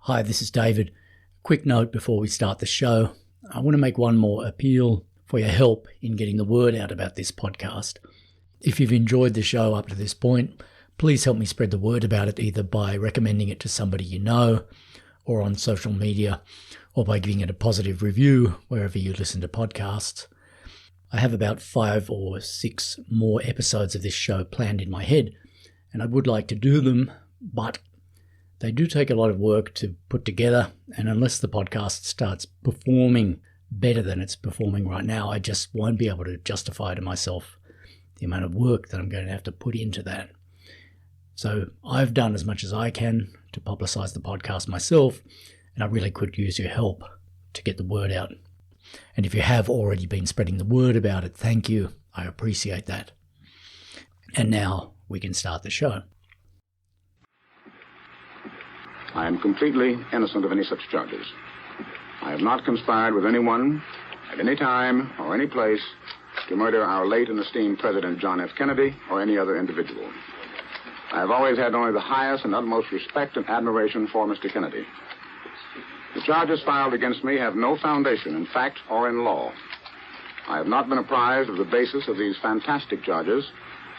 Hi, this is David. Quick note before we start the show. I want to make one more appeal for your help in getting the word out about this podcast. If you've enjoyed the show up to this point, please help me spread the word about it either by recommending it to somebody you know or on social media or by giving it a positive review wherever you listen to podcasts. I have about 5 or 6 more episodes of this show planned in my head, and I would like to do them, but they do take a lot of work to put together, and unless the podcast starts performing better than it's performing right now, I just won't be able to justify to myself the amount of work that I'm going to have to put into that. So I've done as much as I can to publicise the podcast myself, and I really could use your help to get the word out. And if you have already been spreading the word about it, thank you. I appreciate that. And now we can start the show. I am completely innocent of any such charges. I have not conspired with anyone at any time or any place to murder our late and esteemed President John F. Kennedy or any other individual. I have always had only the highest and utmost respect and admiration for Mr. Kennedy. The charges filed against me have no foundation in fact or in law. I have not been apprised of the basis of these fantastic charges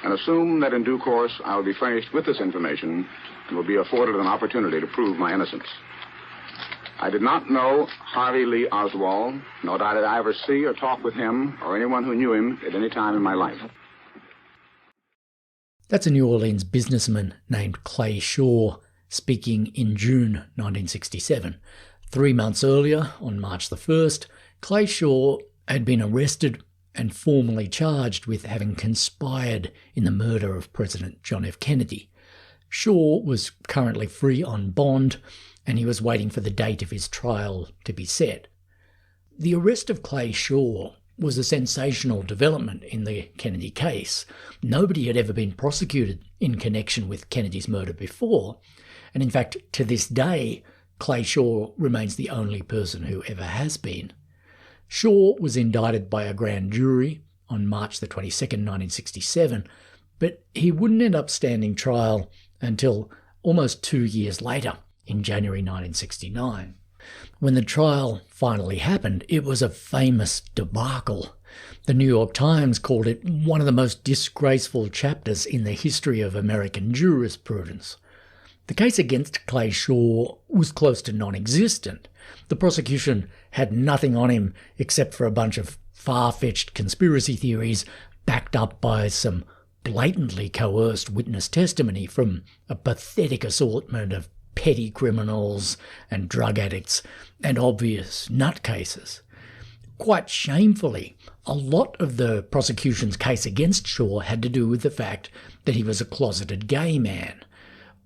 and assume that in due course I will be furnished with this information and will be afforded an opportunity to prove my innocence. I did not know Harvey Lee Oswald, nor did I ever see or talk with him or anyone who knew him at any time in my life. That's a New Orleans businessman named Clay Shaw speaking in June 1967. 3 months earlier, on March the 1st, Clay Shaw had been arrested and formally charged with having conspired in the murder of President John F. Kennedy. Shaw was currently free on bond, and he was waiting for the date of his trial to be set. The arrest of Clay Shaw was a sensational development in the Kennedy case. Nobody had ever been prosecuted in connection with Kennedy's murder before, and in fact, to this day, Clay Shaw remains the only person who ever has been. Shaw was indicted by a grand jury on March the 22nd, 1967, but he wouldn't end up standing trial until almost 2 years later, in January 1969. When the trial finally happened, it was a famous debacle. The New York Times called it one of the most disgraceful chapters in the history of American jurisprudence. The case against Clay Shaw was close to non-existent. The prosecution had nothing on him except for a bunch of far-fetched conspiracy theories backed up by some blatantly coerced witness testimony from a pathetic assortment of petty criminals and drug addicts and obvious nutcases. Quite shamefully, a lot of the prosecution's case against Shaw had to do with the fact that he was a closeted gay man.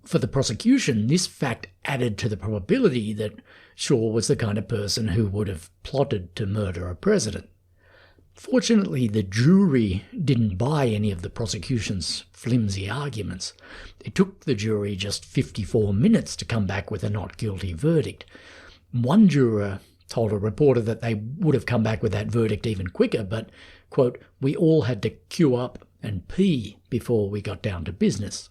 For the prosecution, this fact added to the probability that Shaw was the kind of person who would have plotted to murder a president. Fortunately, the jury didn't buy any of the prosecution's flimsy arguments. It took the jury just 54 minutes to come back with a not guilty verdict. One juror told a reporter that they would have come back with that verdict even quicker, but, quote, "we all had to queue up and pee before we got down to business."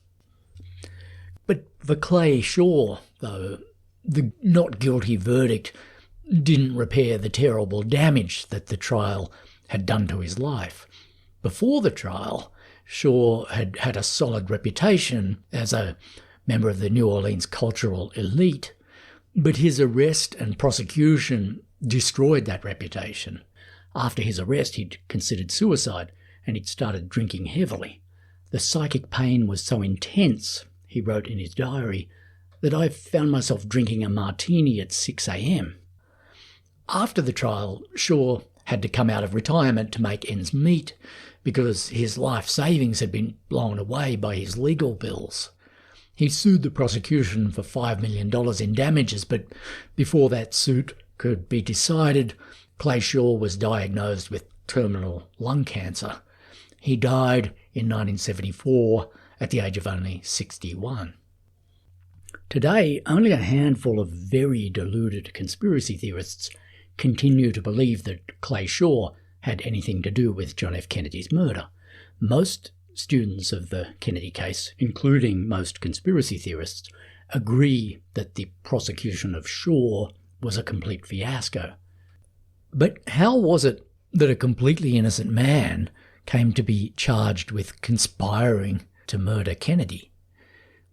But for Clay Shaw, though, the not guilty verdict didn't repair the terrible damage that the trial had done to his life. Before the trial, Shaw had had a solid reputation as a member of the New Orleans cultural elite, but his arrest and prosecution destroyed that reputation. After his arrest, he'd considered suicide, and he'd started drinking heavily. "The psychic pain was so intense," he wrote in his diary, "that I found myself drinking a martini at 6 a.m. After the trial, Shaw had to come out of retirement to make ends meet because his life savings had been blown away by his legal bills. He sued the prosecution for $5 million in damages, but before that suit could be decided, Clay Shaw was diagnosed with terminal lung cancer. He died in 1974 at the age of only 61. Today, only a handful of very deluded conspiracy theorists continue to believe that Clay Shaw had anything to do with John F. Kennedy's murder. Most students of the Kennedy case, including most conspiracy theorists, agree that the prosecution of Shaw was a complete fiasco. But how was it that a completely innocent man came to be charged with conspiring to murder Kennedy?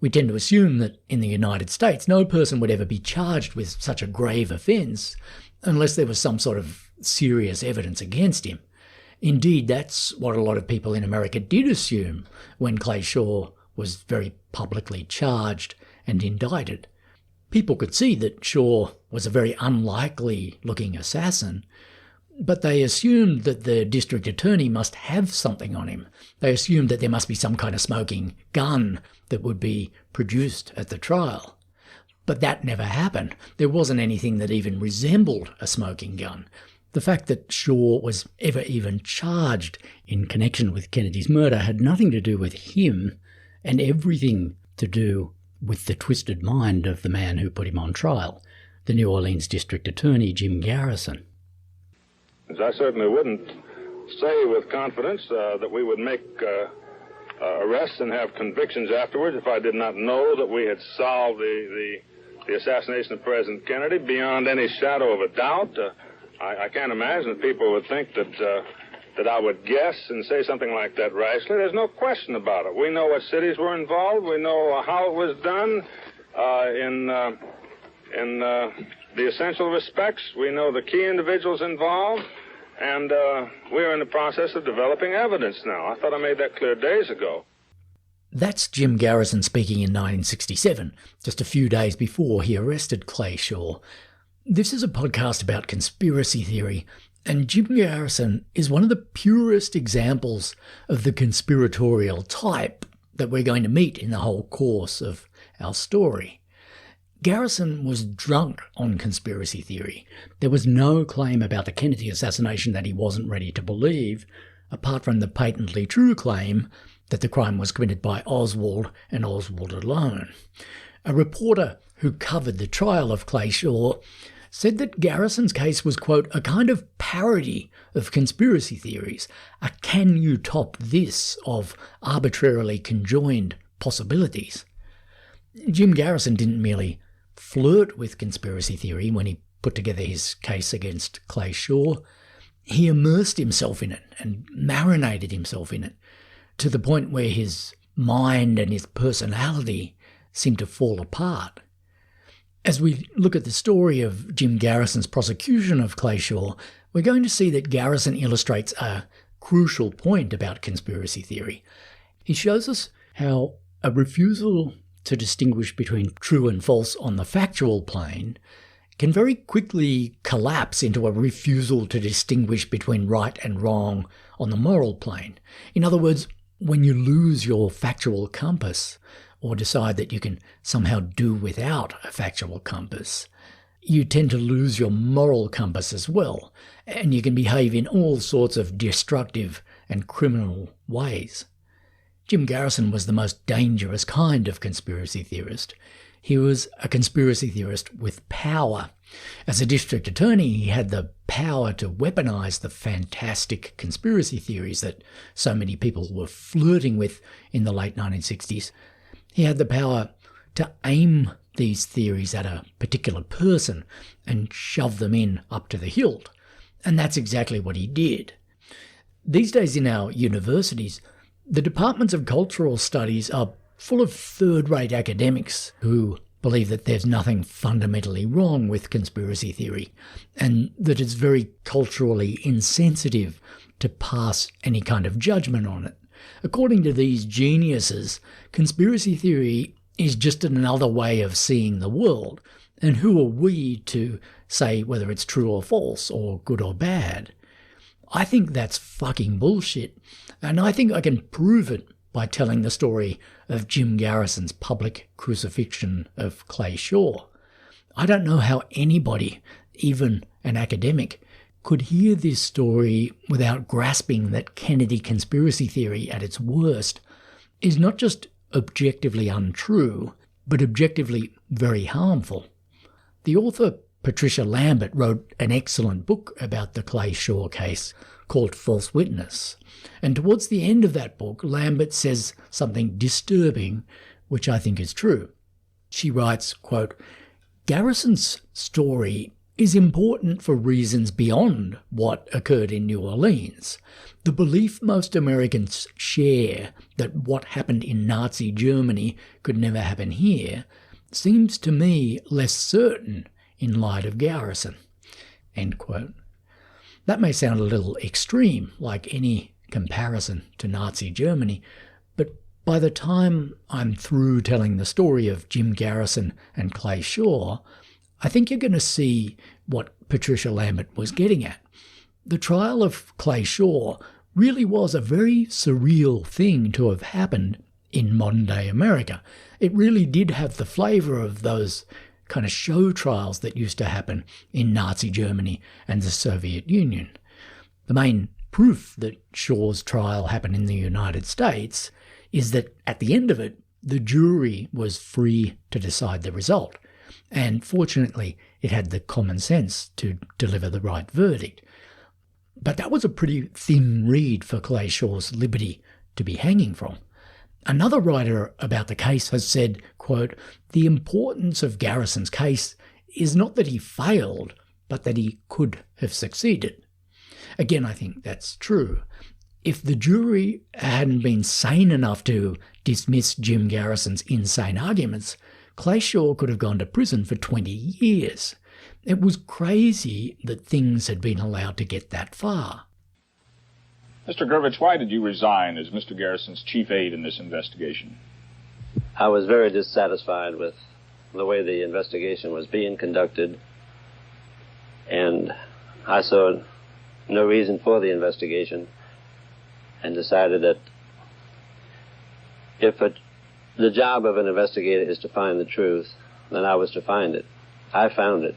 We tend to assume that in the United States no person would ever be charged with such a grave offence unless there was some sort of serious evidence against him. Indeed, that's what a lot of people in America did assume when Clay Shaw was very publicly charged and indicted. People could see that Shaw was a very unlikely-looking assassin, but they assumed that the district attorney must have something on him. They assumed that there must be some kind of smoking gun that would be produced at the trial. But that never happened. There wasn't anything that even resembled a smoking gun. The fact that Shaw was ever even charged in connection with Kennedy's murder had nothing to do with him and everything to do with the twisted mind of the man who put him on trial, the New Orleans District Attorney, Jim Garrison. I certainly wouldn't say with confidence that we would make arrests and have convictions afterwards if I did not know that we had solved the assassination of President Kennedy beyond any shadow of a doubt. I can't imagine that people would think that I would guess and say something like that rashly. There's no question about it. We know what cities were involved. We know how it was done in the essential respects. We know the key individuals involved. And we're in the process of developing evidence now. I thought I made that clear days ago. That's Jim Garrison speaking in 1967, just a few days before he arrested Clay Shaw. This is a podcast about conspiracy theory, and Jim Garrison is one of the purest examples of the conspiratorial type that we're going to meet in the whole course of our story. Garrison was drunk on conspiracy theory. There was no claim about the Kennedy assassination that he wasn't ready to believe, apart from the patently true claim that the crime was committed by Oswald and Oswald alone. A reporter who covered the trial of Clay Shaw said that Garrison's case was, quote, a kind of parody of conspiracy theories, a can you top this of arbitrarily conjoined possibilities. Jim Garrison didn't merely flirt with conspiracy theory when he put together his case against Clay Shaw. He immersed himself in it and marinated himself in it to the point where his mind and his personality seemed to fall apart. As we look at the story of Jim Garrison's prosecution of Clay Shaw, we're going to see that Garrison illustrates a crucial point about conspiracy theory. He shows us how a refusal to distinguish between true and false on the factual plane can very quickly collapse into a refusal to distinguish between right and wrong on the moral plane. In other words, when you lose your factual compass or decide that you can somehow do without a factual compass, you tend to lose your moral compass as well, and you can behave in all sorts of destructive and criminal ways. Jim Garrison was the most dangerous kind of conspiracy theorist. He was a conspiracy theorist with power. As a district attorney, he had the power to weaponize the fantastic conspiracy theories that so many people were flirting with in the late 1960s. He had the power to aim these theories at a particular person and shove them in up to the hilt. And that's exactly what he did. These days in our universities, the departments of cultural studies are full of third-rate academics who believe that there's nothing fundamentally wrong with conspiracy theory and that it's very culturally insensitive to pass any kind of judgment on it. According to these geniuses, conspiracy theory is just another way of seeing the world, and who are we to say whether it's true or false or good or bad? I think that's fucking bullshit, and I think I can prove it by telling the story of Jim Garrison's public crucifixion of Clay Shaw. I don't know how anybody, even an academic, could hear this story without grasping that Kennedy conspiracy theory at its worst is not just objectively untrue, but objectively very harmful. The author Patricia Lambert wrote an excellent book about the Clay Shaw case called False Witness, and towards the end of that book, Lambert says something disturbing, which I think is true. She writes, quote, "Garrison's story is important for reasons beyond what occurred in New Orleans. The belief most Americans share that what happened in Nazi Germany could never happen here seems to me less certain in light of Garrison." End quote. That may sound a little extreme, like any comparison to Nazi Germany, but by the time I'm through telling the story of Jim Garrison and Clay Shaw, I think you're going to see what Patricia Lambert was getting at. The trial of Clay Shaw really was a very surreal thing to have happened in modern-day America. It really did have the flavour of those kind of show trials that used to happen in Nazi Germany and the Soviet Union. The main proof that Shaw's trial happened in the United States is that at the end of it, the jury was free to decide the result. And fortunately, it had the common sense to deliver the right verdict. But that was a pretty thin reed for Clay Shaw's liberty to be hanging from. Another writer about the case has said, quote, "The importance of Garrison's case is not that he failed, but that he could have succeeded." Again, I think that's true. If the jury hadn't been sane enough to dismiss Jim Garrison's insane arguments, Clay Shaw could have gone to prison for 20 years. It was crazy that things had been allowed to get that far. Mr. Gurvich, why did you resign as Mr. Garrison's chief aide in this investigation? I was very dissatisfied with the way the investigation was being conducted, and I saw no reason for the investigation and decided that if the job of an investigator is to find the truth, then I was to find it. I found it,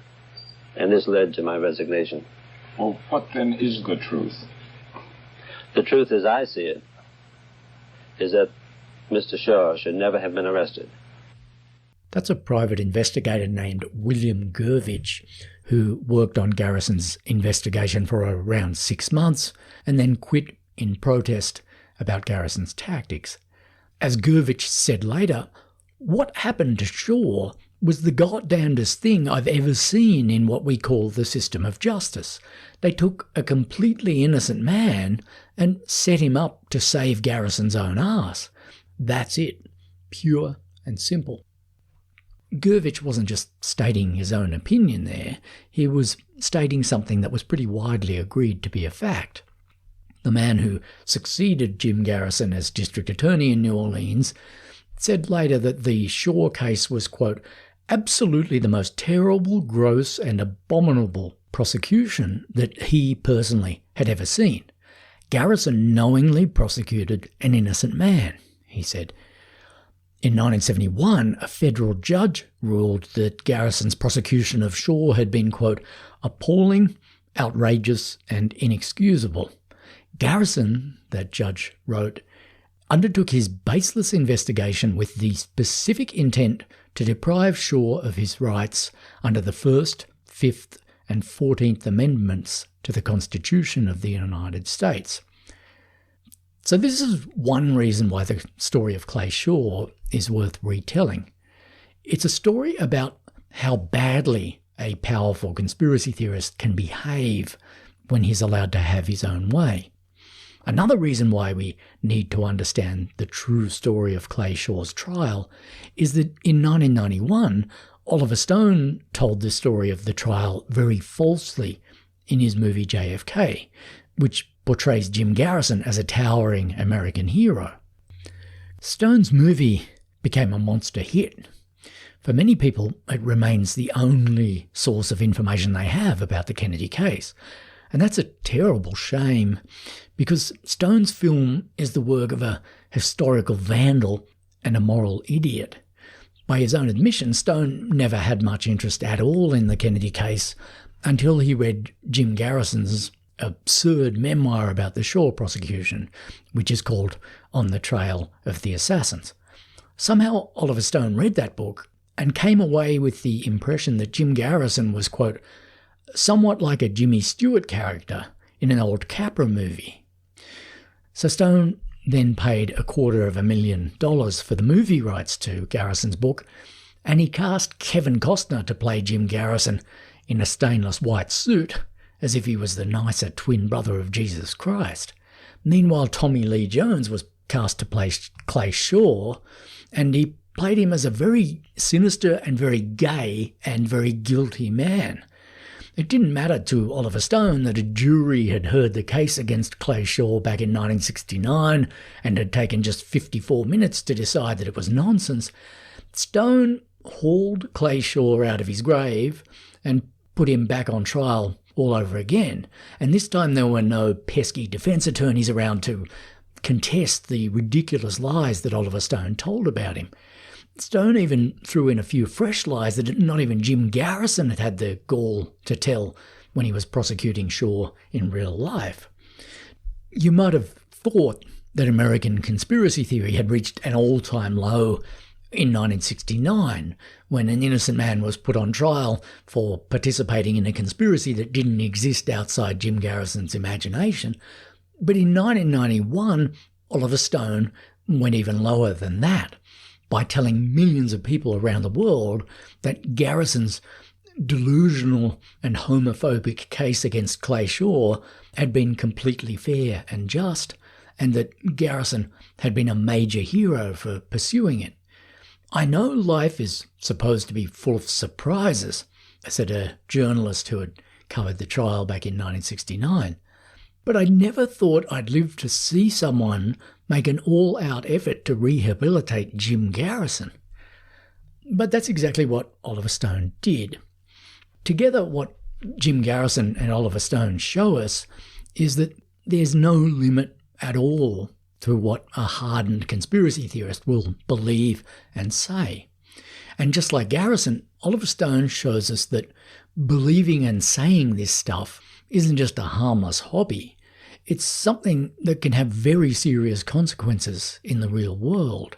and this led to my resignation. Well, what then is the truth? The truth, as I see it, is that Mr. Shaw should never have been arrested. That's a private investigator named William Gurvich, who worked on Garrison's investigation for around 6 months and then quit in protest about Garrison's tactics. As Gurvich said later, "What happened to Shaw was the goddamnedest thing I've ever seen in what we call the system of justice. They took a completely innocent man and set him up to save Garrison's own ass. That's it. Pure and simple." Gurvich wasn't just stating his own opinion there. He was stating something that was pretty widely agreed to be a fact. The man who succeeded Jim Garrison as district attorney in New Orleans said later that the Shaw case was, quote, "absolutely the most terrible, gross and abominable prosecution that he personally had ever seen. Garrison knowingly prosecuted an innocent man," he said. In 1971, a federal judge ruled that Garrison's prosecution of Shaw had been, quote, "appalling, outrageous and inexcusable." Garrison, that judge wrote, undertook his baseless investigation with the specific intent to deprive Shaw of his rights under the First, Fifth and 14th Amendments to the Constitution of the United States. So this is one reason why the story of Clay Shaw is worth retelling. It's a story about how badly a powerful conspiracy theorist can behave when he's allowed to have his own way. Another reason why we need to understand the true story of Clay Shaw's trial is that in 1991, Oliver Stone told the story of the trial very falsely in his movie JFK, which portrays Jim Garrison as a towering American hero. Stone's movie became a monster hit. For many people, it remains the only source of information they have about the Kennedy case. And that's a terrible shame, because Stone's film is the work of a historical vandal and a moral idiot. By his own admission, Stone never had much interest at all in the Kennedy case until he read Jim Garrison's absurd memoir about the Shaw prosecution, which is called On the Trail of the Assassins. Somehow Oliver Stone read that book and came away with the impression that Jim Garrison was, quote, somewhat like a Jimmy Stewart character in an old Capra movie. So Stone then paid $250,000 for the movie rights to Garrison's book and he cast Kevin Costner to play Jim Garrison in a stainless white suit, as if he was the nicer twin brother of Jesus Christ. Meanwhile, Tommy Lee Jones was cast to play Clay Shaw, and he played him as a very sinister and very gay and very guilty man. It didn't matter to Oliver Stone that a jury had heard the case against Clay Shaw back in 1969 and had taken just 54 minutes to decide that it was nonsense. Stone hauled Clay Shaw out of his grave and put him back on trial all over again. And this time there were no pesky defence attorneys around to contest the ridiculous lies that Oliver Stone told about him. Stone even threw in a few fresh lies that not even Jim Garrison had had the gall to tell when he was prosecuting Shaw in real life. You might have thought that American conspiracy theory had reached an all-time low in 1969, when an innocent man was put on trial for participating in a conspiracy that didn't exist outside Jim Garrison's imagination. But in 1991, Oliver Stone went even lower than that, by telling millions of people around the world that Garrison's delusional and homophobic case against Clay Shaw had been completely fair and just, and that Garrison had been a major hero for pursuing it. "I know life is supposed to be full of surprises," said a journalist who had covered the trial back in 1969, "but I never thought I'd live to see someone make an all-out effort to rehabilitate Jim Garrison." But that's exactly what Oliver Stone did. Together, what Jim Garrison and Oliver Stone show us is that there's no limit at all to what a hardened conspiracy theorist will believe and say. And just like Garrison, Oliver Stone shows us that believing and saying this stuff isn't just a harmless hobby. It's something that can have very serious consequences in the real world.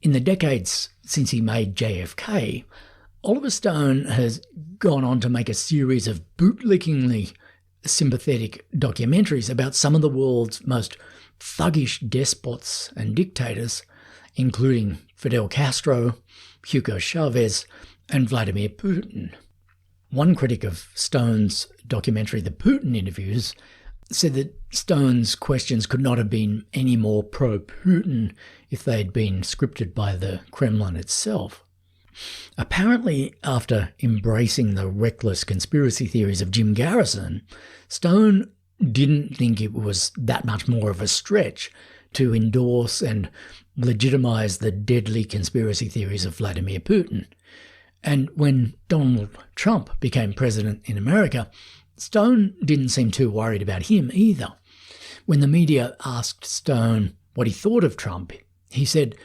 In the decades since he made JFK, Oliver Stone has gone on to make a series of bootlickingly sympathetic documentaries about some of the world's most thuggish despots and dictators, including Fidel Castro, Hugo Chavez, and Vladimir Putin. One critic of Stone's documentary, The Putin Interviews, said that Stone's questions could not have been any more pro-Putin if they had been scripted by the Kremlin itself. Apparently, after embracing the reckless conspiracy theories of Jim Garrison, Stone didn't think it was that much more of a stretch to endorse and legitimize the deadly conspiracy theories of Vladimir Putin. And when Donald Trump became president in America, Stone didn't seem too worried about him either. When the media asked Stone what he thought of Trump, he said,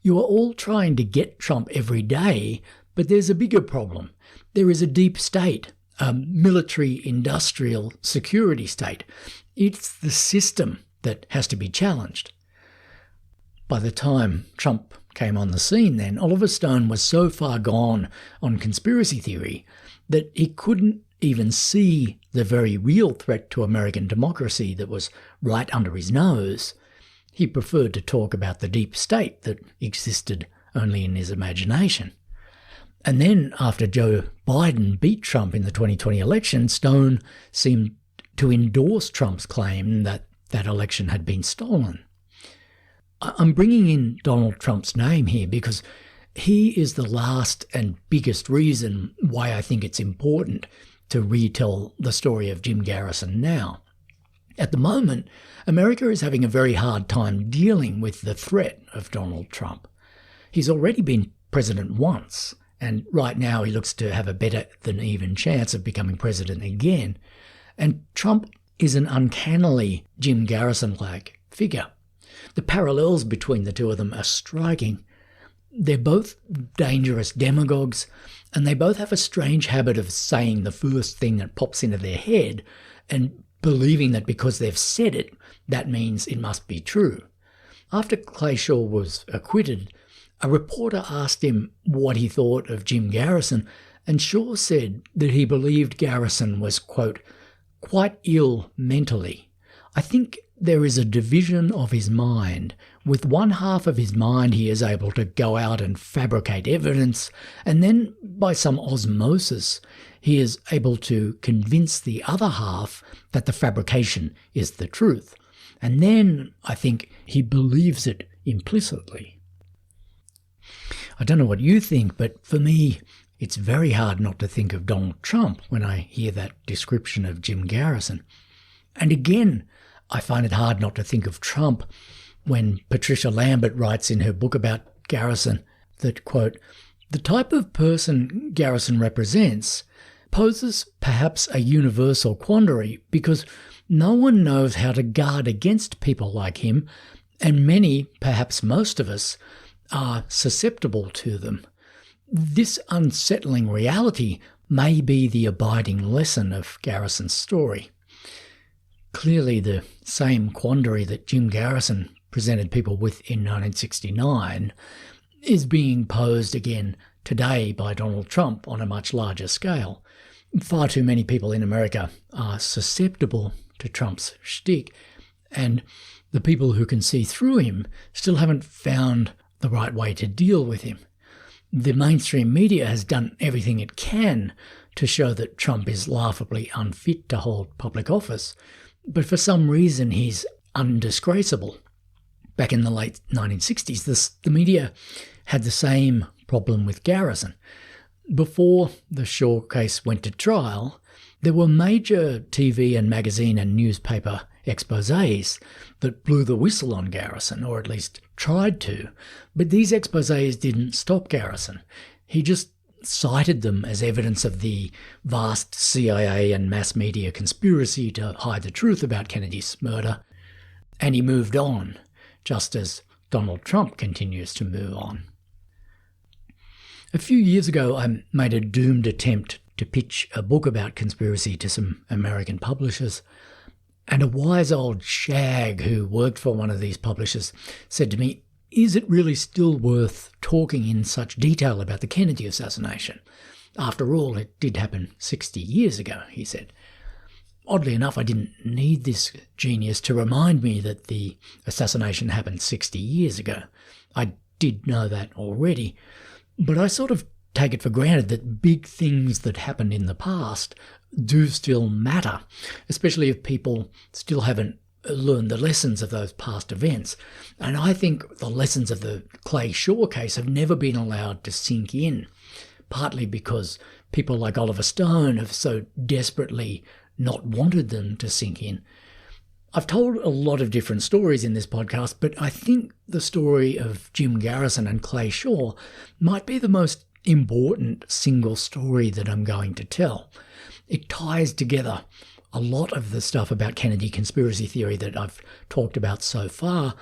"You are all trying to get Trump every day, but there's a bigger problem. There is a deep state, a military-industrial security state. It's the system that has to be challenged." By the time Trump came on the scene then, Oliver Stone was so far gone on conspiracy theory that he couldn't even see the very real threat to American democracy that was right under his nose. He preferred to talk about the deep state that existed only in his imagination. And then, after Joe Biden beat Trump in the 2020 election, Stone seemed to endorse Trump's claim that that election had been stolen. I'm bringing in Donald Trump's name here because he is the last and biggest reason why I think it's important to retell the story of Jim Garrison now. At the moment, America is having a very hard time dealing with the threat of Donald Trump. He's already been president once, and right now he looks to have a better than even chance of becoming president again. And Trump is an uncannily Jim Garrison-like figure. The parallels between the two of them are striking. They're both dangerous demagogues, and they both have a strange habit of saying the first thing that pops into their head and believing that because they've said it, that means it must be true. After Clay Shaw was acquitted, a reporter asked him what he thought of Jim Garrison, and Shaw said that he believed Garrison was, quote, "quite ill mentally. I think there is a division of his mind With one half of his mind, he is able to go out and fabricate evidence, and then by some osmosis, he is able to convince the other half that the fabrication is the truth. And then, I think, he believes it implicitly. I don't know what you think, but for me, it's very hard not to think of Donald Trump when I hear that description of Jim Garrison. And again, I find it hard not to think of Trump when Patricia Lambert writes in her book about Garrison that, quote, "The type of person Garrison represents poses perhaps a universal quandary because no one knows how to guard against people like him, and many, perhaps most of us, are susceptible to them. This unsettling reality may be the abiding lesson of Garrison's story." Clearly, the same quandary that Jim Garrison presented people with in 1969 is being posed again today by Donald Trump on a much larger scale. Far too many people in America are susceptible to Trump's shtick, and the people who can see through him still haven't found the right way to deal with him. The mainstream media has done everything it can to show that Trump is laughably unfit to hold public office, but for some reason he's undisgraceable. Back in the late 1960s, the media had the same problem with Garrison. Before the Shaw case went to trial, there were major TV and magazine and newspaper exposés that blew the whistle on Garrison, or at least tried to. But these exposés didn't stop Garrison. He just cited them as evidence of the vast CIA and mass media conspiracy to hide the truth about Kennedy's murder, and he moved on, just as Donald Trump continues to move on. A few years ago, I made a doomed attempt to pitch a book about conspiracy to some American publishers, and a wise old shag who worked for one of these publishers said to me, "Is it really still worth talking in such detail about the Kennedy assassination? After all, it did happen 60 years ago," he said. Oddly enough, I didn't need this genius to remind me that the assassination happened 60 years ago. I did know that already, but I sort of take it for granted that big things that happened in the past do still matter, especially if people still haven't learned the lessons of those past events. And I think the lessons of the Clay Shaw case have never been allowed to sink in, partly because people like Oliver Stone have so desperately not wanted them to sink in. I've told a lot of different stories in this podcast, but I think the story of Jim Garrison and Clay Shaw might be the most important single story that I'm going to tell. It ties together a lot of the stuff about Kennedy conspiracy theory that I've talked about so far,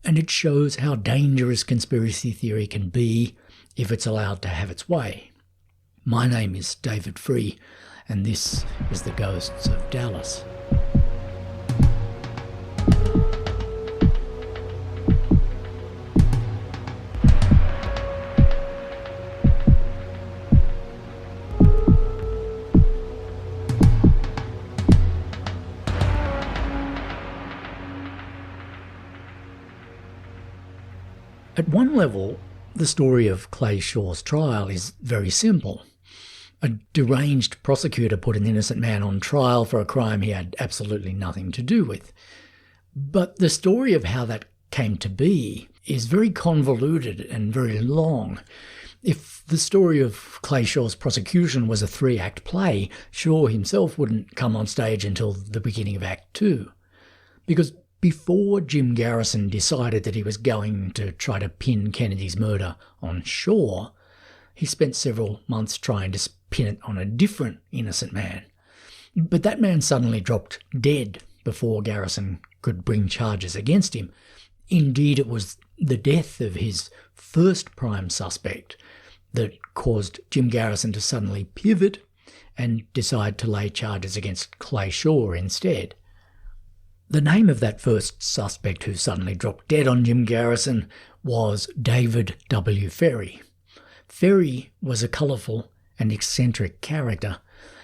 and it shows how dangerous conspiracy theory can be if it's allowed to have its way. My name is David Free, and this is The Ghosts of Dallas. At one level, the story of Clay Shaw's trial is very simple. A deranged prosecutor put an innocent man on trial for a crime he had absolutely nothing to do with. But the story of how that came to be is very convoluted and very long. If the story of Clay Shaw's prosecution was a 3-act play, Shaw himself wouldn't come on stage until the beginning of Act 2. Because before Jim Garrison decided that he was going to try to pin Kennedy's murder on Shaw, he spent several months trying to pin it on a different innocent man. But that man suddenly dropped dead before Garrison could bring charges against him. Indeed, it was the death of his first prime suspect that caused Jim Garrison to suddenly pivot and decide to lay charges against Clay Shaw instead. The name of that first suspect who suddenly dropped dead on Jim Garrison was David W. Ferrie. Ferrie was a colourful and eccentric character.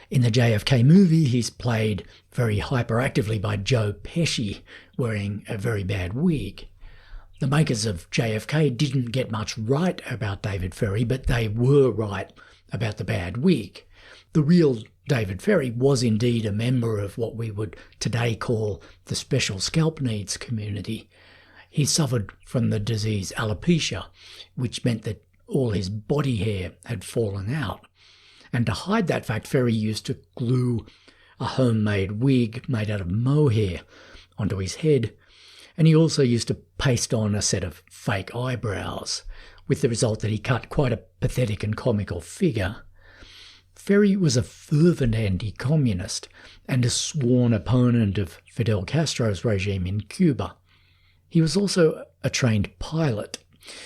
In the JFK movie, he's played very hyperactively by Joe Pesci, wearing a very bad wig. The makers of JFK didn't get much right about David Ferrie, but they were right about the bad wig. The real David Ferrie was indeed a member of what we would today call the special scalp needs community. He suffered from the disease alopecia, which meant that all his body hair had fallen out. And to hide that fact, Ferrie used to glue a homemade wig made out of mohair onto his head, and he also used to paste on a set of fake eyebrows, with the result that he cut quite a pathetic and comical figure. Ferrie was a fervent anti-communist and a sworn opponent of Fidel Castro's regime in Cuba. He was also a trained pilot.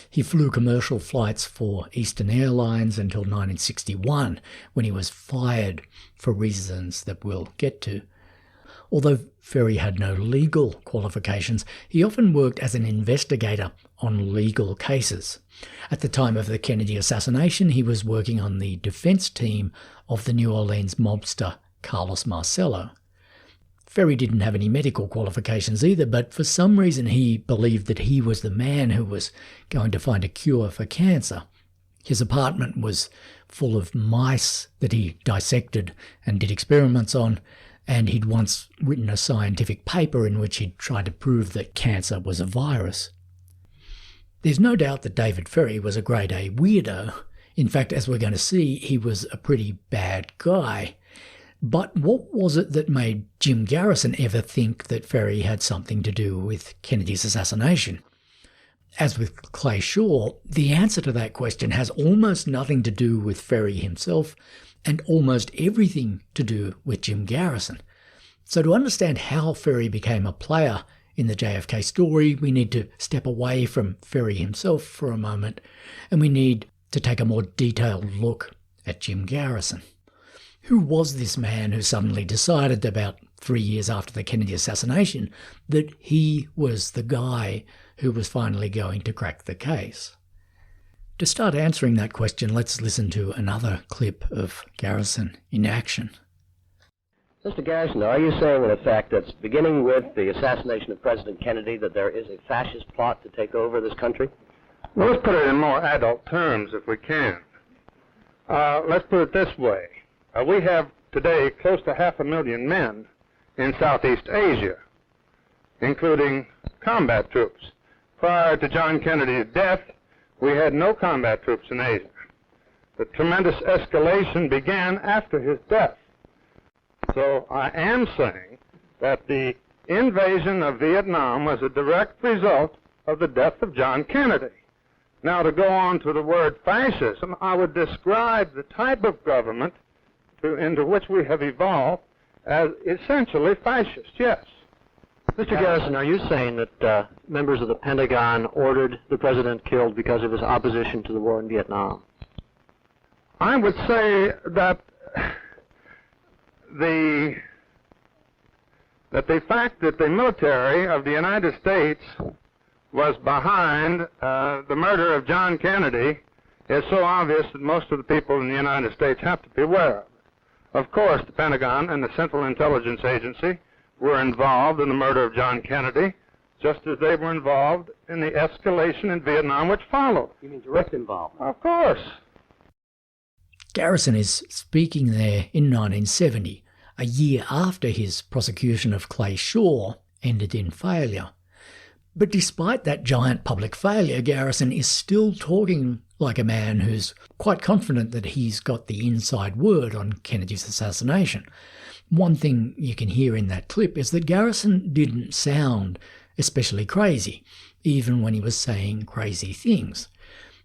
He flew commercial flights for Eastern Airlines until 1961, when he was fired for reasons that we'll get to. Although Ferrie had no legal qualifications, he often worked as an investigator on legal cases. At the time of the Kennedy assassination, he was working on the defense team of the New Orleans mobster Carlos Marcello. Ferrie didn't have any medical qualifications either, but for some reason he believed that he was the man who was going to find a cure for cancer. His apartment was full of mice that he dissected and did experiments on, and he'd once written a scientific paper in which he'd tried to prove that cancer was a virus. There's no doubt that David Ferrie was a grade A weirdo. In fact, as we're going to see, he was a pretty bad guy. But what was it that made Jim Garrison ever think that Ferrie had something to do with Kennedy's assassination? As with Clay Shaw, the answer to that question has almost nothing to do with Ferrie himself and almost everything to do with Jim Garrison. So to understand how Ferrie became a player in the JFK story, we need to step away from Ferrie himself for a moment, and we need to take a more detailed look at Jim Garrison. Who was this man who suddenly decided about 3 years after the Kennedy assassination that he was the guy who was finally going to crack the case? To start answering that question, let's listen to another clip of Garrison in action. Mr. Garrison, are you saying in effect that beginning with the assassination of President Kennedy that there is a fascist plot to take over this country? Well, let's put it in more adult terms if we can. Let's put it this way. We have today close to 500,000 men in Southeast Asia, including combat troops. Prior to John Kennedy's death, we had no combat troops in Asia. The tremendous escalation began after his death. So I am saying that the invasion of Vietnam was a direct result of the death of John Kennedy. Now, to go on to the word fascism, I would describe the type of government into which we have evolved as essentially fascist, yes. Mr. Garrison, are you saying that members of the Pentagon ordered the president killed because of his opposition to the war in Vietnam? I would say that the fact that the military of the United States was behind the murder of John Kennedy is so obvious that most of the people in the United States have to be aware of it. Of course, the Pentagon and the Central Intelligence Agency were involved in the murder of John Kennedy, just as they were involved in the escalation in Vietnam which followed. You mean direct involvement? Of course. Garrison is speaking there in 1970, a year after his prosecution of Clay Shaw ended in failure. But despite that giant public failure, Garrison is still talking like a man who's quite confident that he's got the inside word on Kennedy's assassination. One thing you can hear in that clip is that Garrison didn't sound especially crazy, even when he was saying crazy things.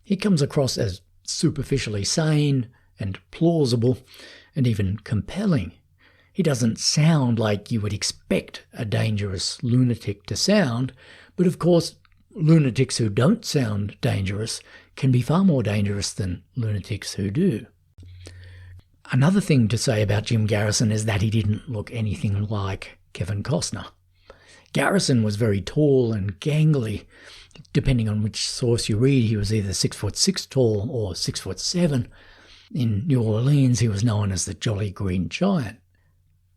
He comes across as superficially sane and plausible and even compelling. He doesn't sound like you would expect a dangerous lunatic to sound, but of course, lunatics who don't sound dangerous can be far more dangerous than lunatics who do. Another thing to say about Jim Garrison is that he didn't look anything like Kevin Costner. Garrison was very tall and gangly. Depending on which source you read, he was either 6'6" tall or 6'7". In New Orleans, he was known as the Jolly Green Giant.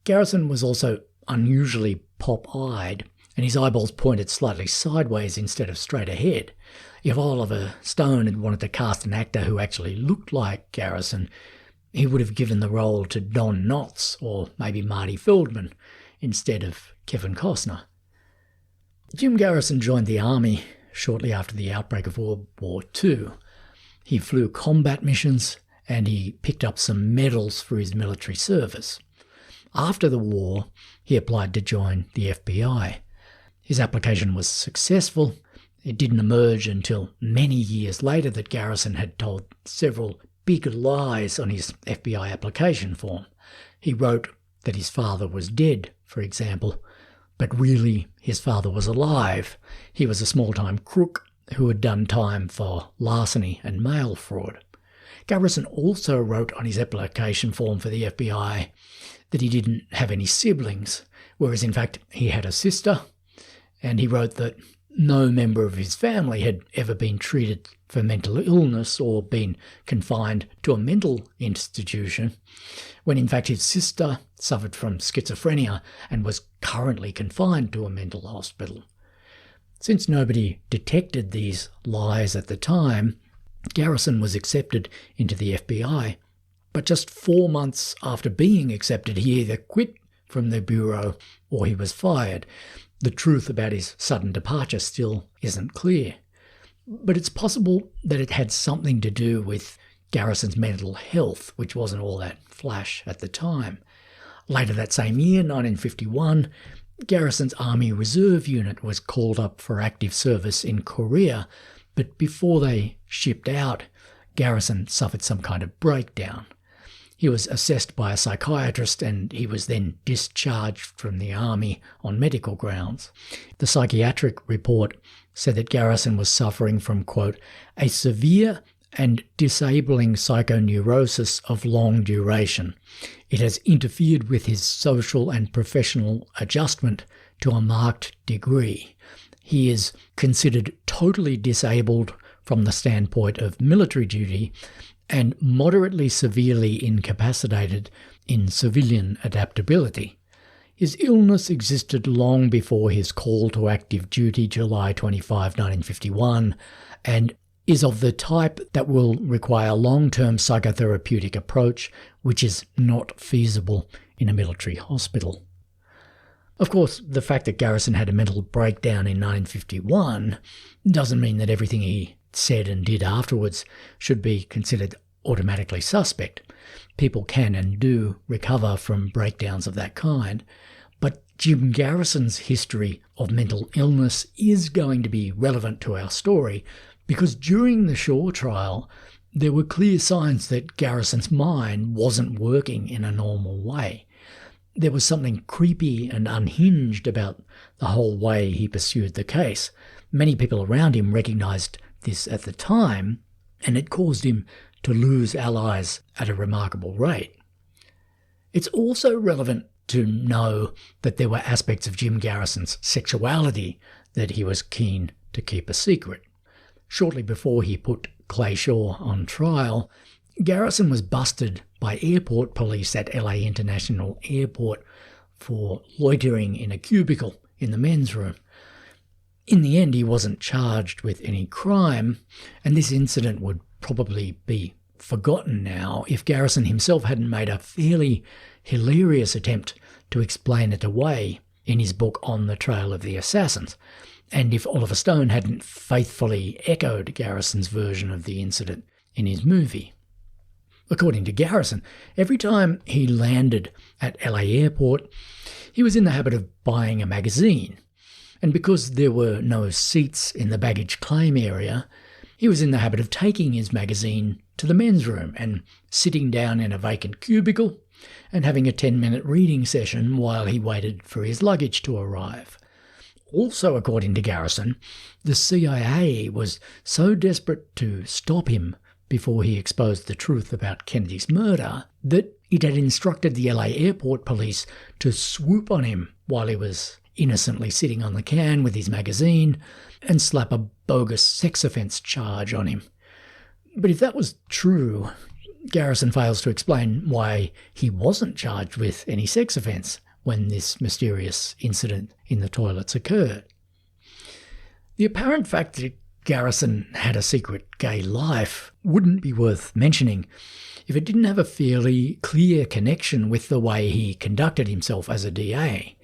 Garrison was also unusually pop-eyed, and his eyeballs pointed slightly sideways instead of straight ahead. If Oliver Stone had wanted to cast an actor who actually looked like Garrison, he would have given the role to Don Knotts or maybe Marty Feldman instead of Kevin Costner. Jim Garrison joined the Army shortly after the outbreak of World War II. He flew combat missions and he picked up some medals for his military service. After the war, he applied to join the FBI. His application was successful. It didn't emerge until many years later that Garrison had told several big lies on his FBI application form. He wrote that his father was dead, for example, but really his father was alive. He was a small-time crook who had done time for larceny and mail fraud. Garrison also wrote on his application form for the FBI that he didn't have any siblings, whereas in fact he had a sister, and he wrote that no member of his family had ever been treated for mental illness or been confined to a mental institution, when in fact his sister suffered from schizophrenia and was currently confined to a mental hospital. Since nobody detected these lies at the time, Garrison was accepted into the FBI, but just 4 months after being accepted, he either quit from the Bureau or he was fired. The truth about his sudden departure still isn't clear. But it's possible that it had something to do with Garrison's mental health, which wasn't all that flash at the time. Later that same year, 1951, Garrison's Army Reserve Unit was called up for active service in Korea, but before they shipped out, Garrison suffered some kind of breakdown. He was assessed by a psychiatrist and he was then discharged from the Army on medical grounds. The psychiatric report said that Garrison was suffering from, quote, a severe and disabling psychoneurosis of long duration. It has interfered with his social and professional adjustment to a marked degree. He is considered totally disabled from the standpoint of military duty and moderately severely incapacitated in civilian adaptability. His illness existed long before his call to active duty, July 25, 1951, and is of the type that will require a long-term psychotherapeutic approach, which is not feasible in a military hospital. Of course, the fact that Garrison had a mental breakdown in 1951 doesn't mean that everything he said and did afterwards should be considered automatically suspect. People can and do recover from breakdowns of that kind, but Jim Garrison's history of mental illness is going to be relevant to our story because during the Shaw trial, there were clear signs that Garrison's mind wasn't working in a normal way. There was something creepy and unhinged about the whole way he pursued the case. Many people around him recognised this at the time, and it caused him to lose allies at a remarkable rate. It's also relevant to know that there were aspects of Jim Garrison's sexuality that he was keen to keep a secret. Shortly before he put Clay Shaw on trial, Garrison was busted by airport police at LA International Airport for loitering in a cubicle in the men's room. In the end, he wasn't charged with any crime, and this incident would probably be forgotten now if Garrison himself hadn't made a fairly hilarious attempt to explain it away in his book On the Trail of the Assassins, and if Oliver Stone hadn't faithfully echoed Garrison's version of the incident in his movie. According to Garrison, every time he landed at LA Airport, he was in the habit of buying a magazine. And because there were no seats in the baggage claim area, he was in the habit of taking his magazine to the men's room and sitting down in a vacant cubicle and having a 10-minute reading session while he waited for his luggage to arrive. Also, according to Garrison, the CIA was so desperate to stop him before he exposed the truth about Kennedy's murder that it had instructed the LA Airport police to swoop on him while he was innocently sitting on the can with his magazine and slap a bogus sex offence charge on him. But if that was true, Garrison fails to explain why he wasn't charged with any sex offence when this mysterious incident in the toilets occurred. The apparent fact that Garrison had a secret gay life wouldn't be worth mentioning if it didn't have a fairly clear connection with the way he conducted himself as a DA.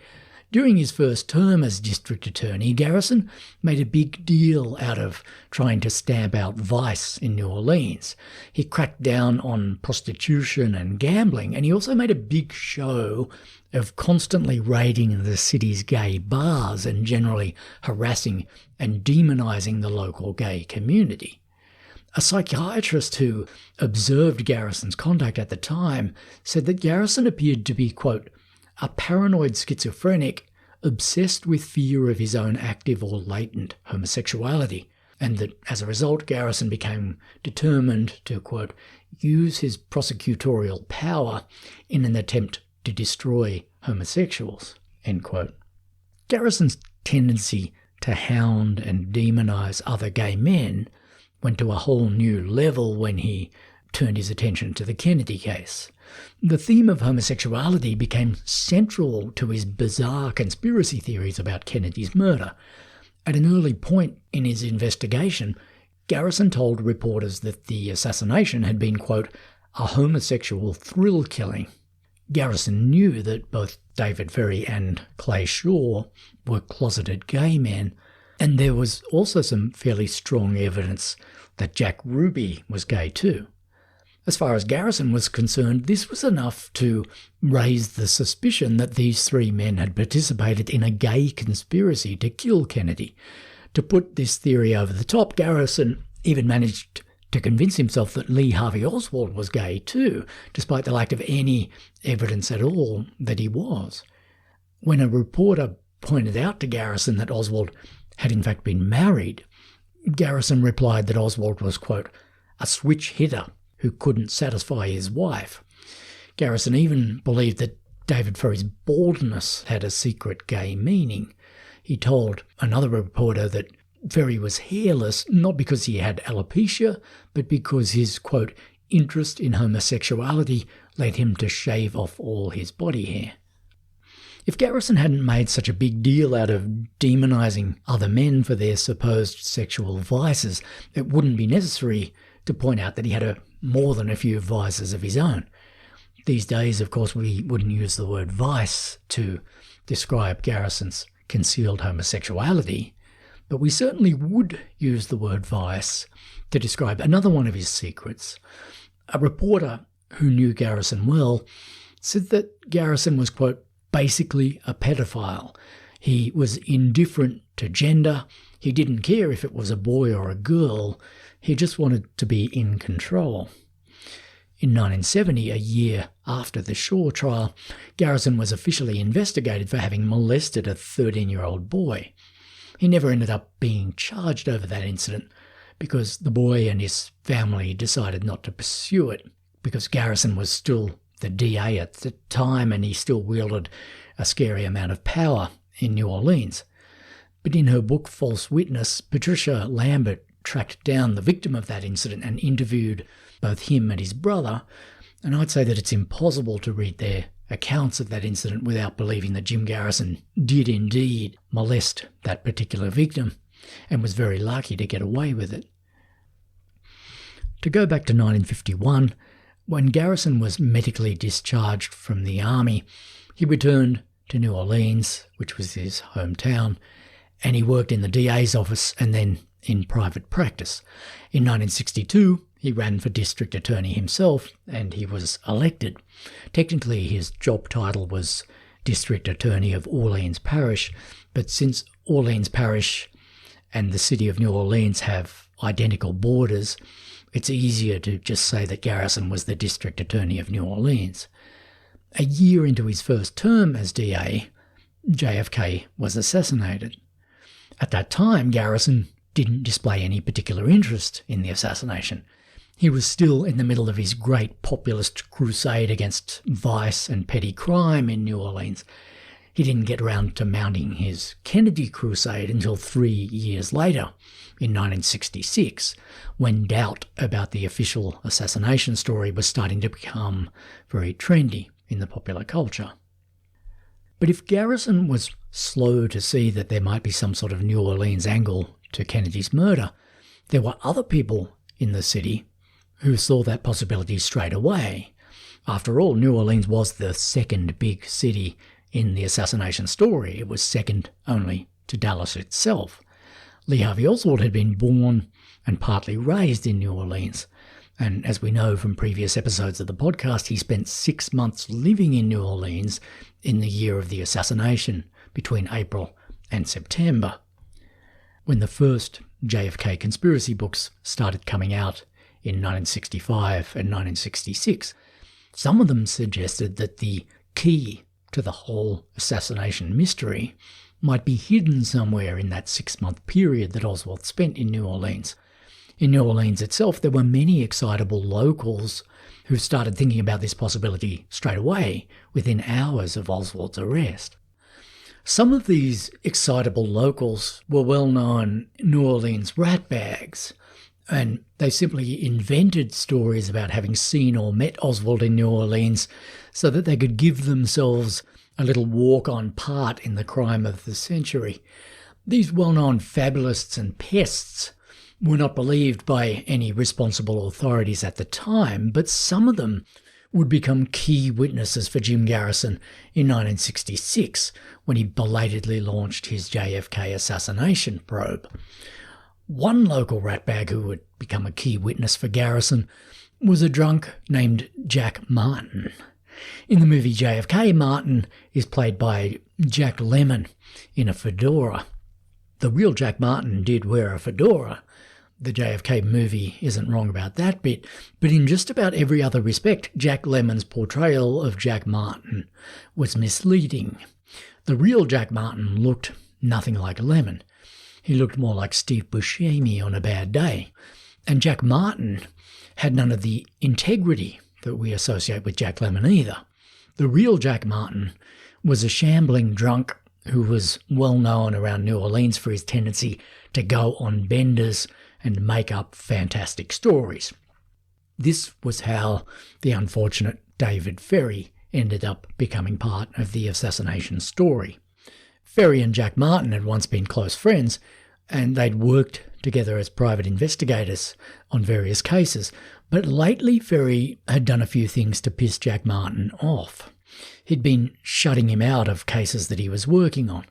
During his first term as district attorney, Garrison made a big deal out of trying to stamp out vice in New Orleans. He cracked down on prostitution and gambling, and he also made a big show of constantly raiding the city's gay bars and generally harassing and demonising the local gay community. A psychiatrist who observed Garrison's conduct at the time said that Garrison appeared to be, quote, a paranoid schizophrenic obsessed with fear of his own active or latent homosexuality, and that as a result Garrison became determined to, quote, use his prosecutorial power in an attempt to destroy homosexuals, end quote. Garrison's tendency to hound and demonise other gay men went to a whole new level when he turned his attention to the Kennedy case. The theme of homosexuality became central to his bizarre conspiracy theories about Kennedy's murder. At an early point in his investigation, Garrison told reporters that the assassination had been, quote, a homosexual thrill killing. Garrison knew that both David Ferrie and Clay Shaw were closeted gay men, and there was also some fairly strong evidence that Jack Ruby was gay too. As far as Garrison was concerned, this was enough to raise the suspicion that these three men had participated in a gay conspiracy to kill Kennedy. To put this theory over the top, Garrison even managed to convince himself that Lee Harvey Oswald was gay too, despite the lack of any evidence at all that he was. When a reporter pointed out to Garrison that Oswald had in fact been married, Garrison replied that Oswald was, quote, a switch hitter who couldn't satisfy his wife. Garrison even believed that David Ferrie's baldness had a secret gay meaning. He told another reporter that Ferrie was hairless not because he had alopecia, but because his, quote, interest in homosexuality led him to shave off all his body hair. If Garrison hadn't made such a big deal out of demonising other men for their supposed sexual vices, it wouldn't be necessary to point out that he had more than a few vices of his own. These days, of course, we wouldn't use the word vice to describe Garrison's concealed homosexuality, but we certainly would use the word vice to describe another one of his secrets. A reporter who knew Garrison well said that Garrison was, quote, basically a pedophile. He was indifferent to gender. He didn't care if it was a boy or a girl. He just wanted to be in control. In 1970, a year after the Shaw trial, Garrison was officially investigated for having molested a 13-year-old boy. He never ended up being charged over that incident because the boy and his family decided not to pursue it because Garrison was still the DA at the time and he still wielded a scary amount of power in New Orleans. But in her book False Witness, Patricia Lambert tracked down the victim of that incident and interviewed both him and his brother, and I'd say that it's impossible to read their accounts of that incident without believing that Jim Garrison did indeed molest that particular victim and was very lucky to get away with it. To go back to 1951, when Garrison was medically discharged from the army, he returned to New Orleans, which was his hometown, and he worked in the DA's office and then in private practice. In 1962, he ran for district attorney himself, and he was elected. Technically, his job title was district attorney of Orleans Parish, but since Orleans Parish and the city of New Orleans have identical borders, it's easier to just say that Garrison was the district attorney of New Orleans. A year into his first term as DA, JFK was assassinated. At that time, Garrison didn't display any particular interest in the assassination. He was still in the middle of his great populist crusade against vice and petty crime in New Orleans. He didn't get around to mounting his Kennedy crusade until 3 years later, in 1966, when doubt about the official assassination story was starting to become very trendy in the popular culture. But if Garrison was slow to see that there might be some sort of New Orleans angle to Kennedy's murder, there were other people in the city who saw that possibility straight away. After all, New Orleans was the second big city in the assassination story. It was second only to Dallas itself. Lee Harvey Oswald had been born and partly raised in New Orleans. And as we know from previous episodes of the podcast, he spent 6 months living in New Orleans in the year of the assassination, between April and September. When the first JFK conspiracy books started coming out in 1965 and 1966, some of them suggested that the key to the whole assassination mystery might be hidden somewhere in that 6-month period that Oswald spent in New Orleans. In New Orleans itself, there were many excitable locals who started thinking about this possibility straight away, within hours of Oswald's arrest. Some of these excitable locals were well-known New Orleans ratbags, and they simply invented stories about having seen or met Oswald in New Orleans so that they could give themselves a little walk-on part in the crime of the century. These well-known fabulists and pests were not believed by any responsible authorities at the time, but some of them would become key witnesses for Jim Garrison in 1966 when he belatedly launched his JFK assassination probe. One local ratbag who would become a key witness for Garrison was a drunk named Jack Martin. In the movie JFK, Martin is played by Jack Lemmon in a fedora. The real Jack Martin did wear a fedora. The JFK movie isn't wrong about that bit, but in just about every other respect, Jack Lemmon's portrayal of Jack Martin was misleading. The real Jack Martin looked nothing like Lemmon. He looked more like Steve Buscemi on a bad day. And Jack Martin had none of the integrity that we associate with Jack Lemmon either. The real Jack Martin was a shambling drunk who was well known around New Orleans for his tendency to go on benders and make up fantastic stories. This was how the unfortunate David Ferrie ended up becoming part of the assassination story. Ferrie and Jack Martin had once been close friends, and they'd worked together as private investigators on various cases, but lately Ferrie had done a few things to piss Jack Martin off. He'd been shutting him out of cases that he was working on,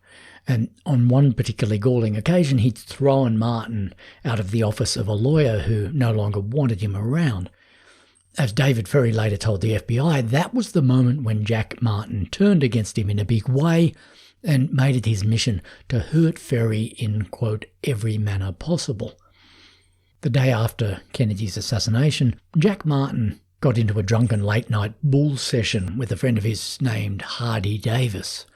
and on one particularly galling occasion he'd thrown Martin out of the office of a lawyer who no longer wanted him around. As David Ferrie later told the FBI, that was the moment when Jack Martin turned against him in a big way and made it his mission to hurt Ferrie in, quote, every manner possible. The day after Kennedy's assassination, Jack Martin got into a drunken late-night bull session with a friend of his named Hardy Davis.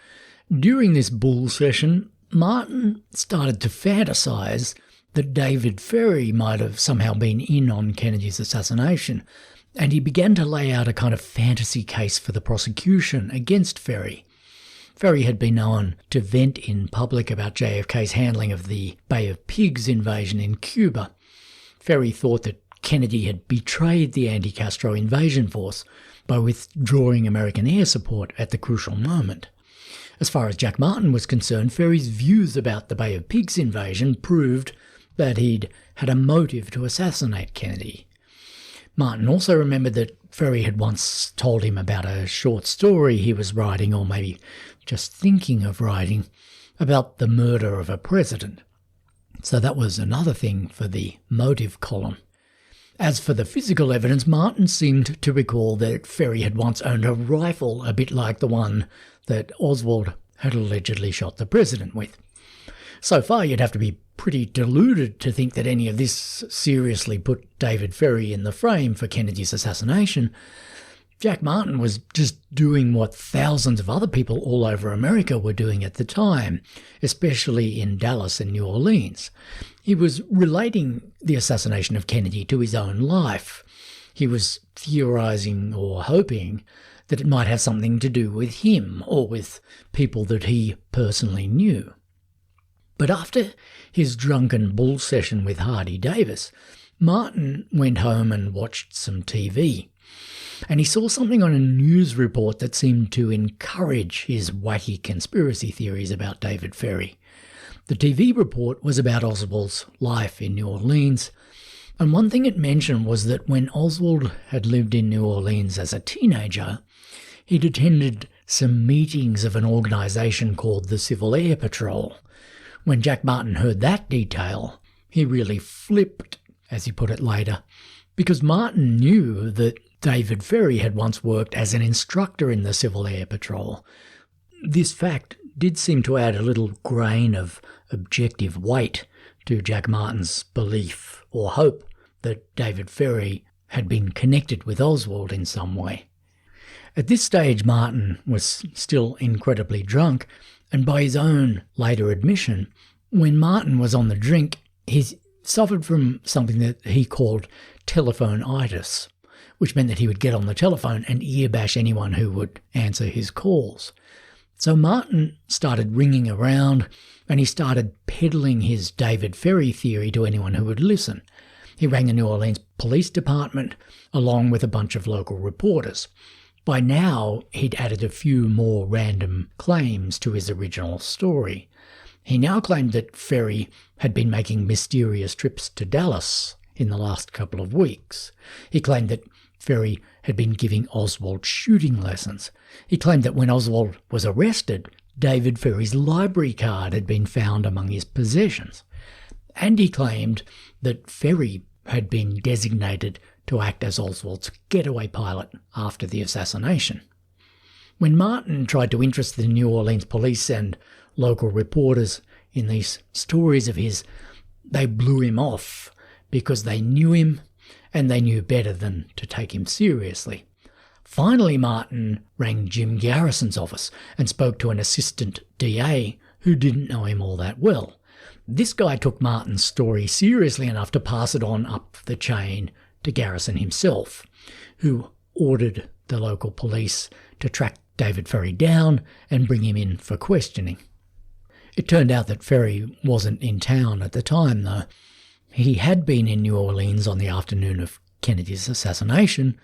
During this bull session, Martin started to fantasize that David Ferrie might have somehow been in on Kennedy's assassination, and he began to lay out a kind of fantasy case for the prosecution against Ferrie. Ferrie had been known to vent in public about JFK's handling of the Bay of Pigs invasion in Cuba. Ferrie thought that Kennedy had betrayed the anti-Castro invasion force by withdrawing American air support at the crucial moment. As far as Jack Martin was concerned, Ferrie's views about the Bay of Pigs invasion proved that he'd had a motive to assassinate Kennedy. Martin also remembered that Ferrie had once told him about a short story he was writing, or maybe just thinking of writing, about the murder of a president. So that was another thing for the motive column. As for the physical evidence, Martin seemed to recall that Ferrie had once owned a rifle a bit like the one that Oswald had allegedly shot the president with. So far, you'd have to be pretty deluded to think that any of this seriously put David Ferrie in the frame for Kennedy's assassination. Jack Martin was just doing what thousands of other people all over America were doing at the time, especially in Dallas and New Orleans. He was relating the assassination of Kennedy to his own life. He was theorizing or hoping that it might have something to do with him or with people that he personally knew. But after his drunken bull session with Hardy Davis, Martin went home and watched some TV. and he saw something on a news report that seemed to encourage his wacky conspiracy theories about David Ferrie. The TV report was about Oswald's life in New Orleans, and one thing it mentioned was that when Oswald had lived in New Orleans as a teenager, he'd attended some meetings of an organisation called the Civil Air Patrol. When Jack Martin heard that detail, he really flipped, as he put it later, because Martin knew that David Ferrie had once worked as an instructor in the Civil Air Patrol. This fact did seem to add a little grain of objective weight to Jack Martin's belief or hope that David Ferrie had been connected with Oswald in some way. At this stage, Martin was still incredibly drunk, and by his own later admission, when Martin was on the drink, he suffered from something that he called telephone-itis, which meant that he would get on the telephone and ear-bash anyone who would answer his calls. So Martin started ringing around, and he started peddling his David Ferrie theory to anyone who would listen. He rang the New Orleans Police Department along with a bunch of local reporters. By now, he'd added a few more random claims to his original story. He now claimed that Ferrie had been making mysterious trips to Dallas in the last couple of weeks. He claimed that Ferrie had been giving Oswald shooting lessons. He claimed that when Oswald was arrested, David Ferrie's library card had been found among his possessions. And he claimed that Ferrie had been designated to act as Oswald's getaway pilot after the assassination. When Martin tried to interest the New Orleans police and local reporters in these stories of his, they blew him off because they knew him and they knew better than to take him seriously. Finally, Martin rang Jim Garrison's office and spoke to an assistant DA who didn't know him all that well. This guy took Martin's story seriously enough to pass it on up the chain to Garrison himself, who ordered the local police to track David Ferrie down and bring him in for questioning. It turned out that Ferrie wasn't in town at the time, though. He had been in New Orleans on the afternoon of Kennedy's assassination,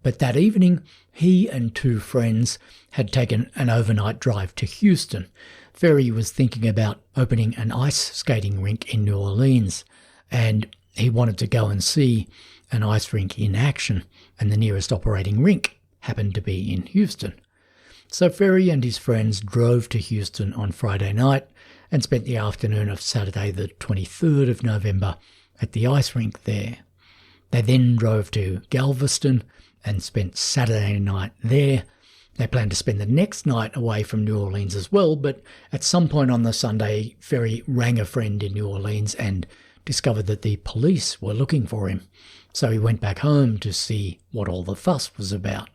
but that evening he and two friends had taken an overnight drive to Houston. Ferrie was thinking about opening an ice skating rink in New Orleans, and he wanted to go and see an ice rink in action, and the nearest operating rink happened to be in Houston. So Ferrie and his friends drove to Houston on Friday night and spent the afternoon of Saturday the 23rd of November at the ice rink there. They then drove to Galveston and spent Saturday night there. They planned to spend the next night away from New Orleans as well, but at some point on the Sunday, Ferrie rang a friend in New Orleans and discovered that the police were looking for him. So he went back home to see what all the fuss was about.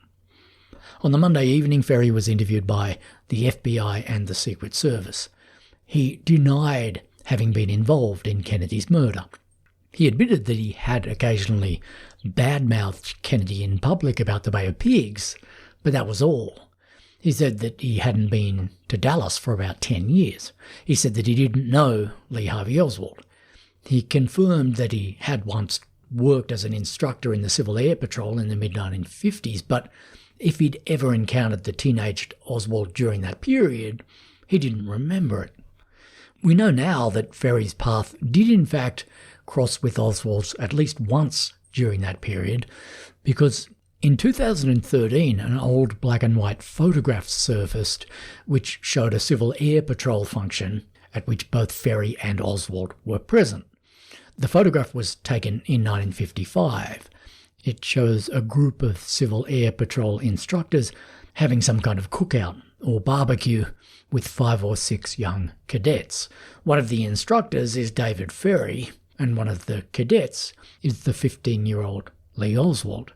On the Monday evening, Ferrie was interviewed by the FBI and the Secret Service. He denied having been involved in Kennedy's murder. He admitted that he had occasionally badmouthed Kennedy in public about the Bay of Pigs, but that was all. He said that he hadn't been to Dallas for about 10 years. He said that he didn't know Lee Harvey Oswald. He confirmed that he had once worked as an instructor in the Civil Air Patrol in the mid-1950s, but if he'd ever encountered the teenaged Oswald during that period, he didn't remember it. We know now that Ferrie's path did in fact cross with Oswald's at least once during that period, because in 2013 an old black and white photograph surfaced which showed a Civil Air Patrol function at which both Ferrie and Oswald were present. The photograph was taken in 1955. It shows a group of Civil Air Patrol instructors having some kind of cookout or barbecue with 5 or 6 young cadets. One of the instructors is David Ferrie, and one of the cadets is the 15-year-old Lee Oswald.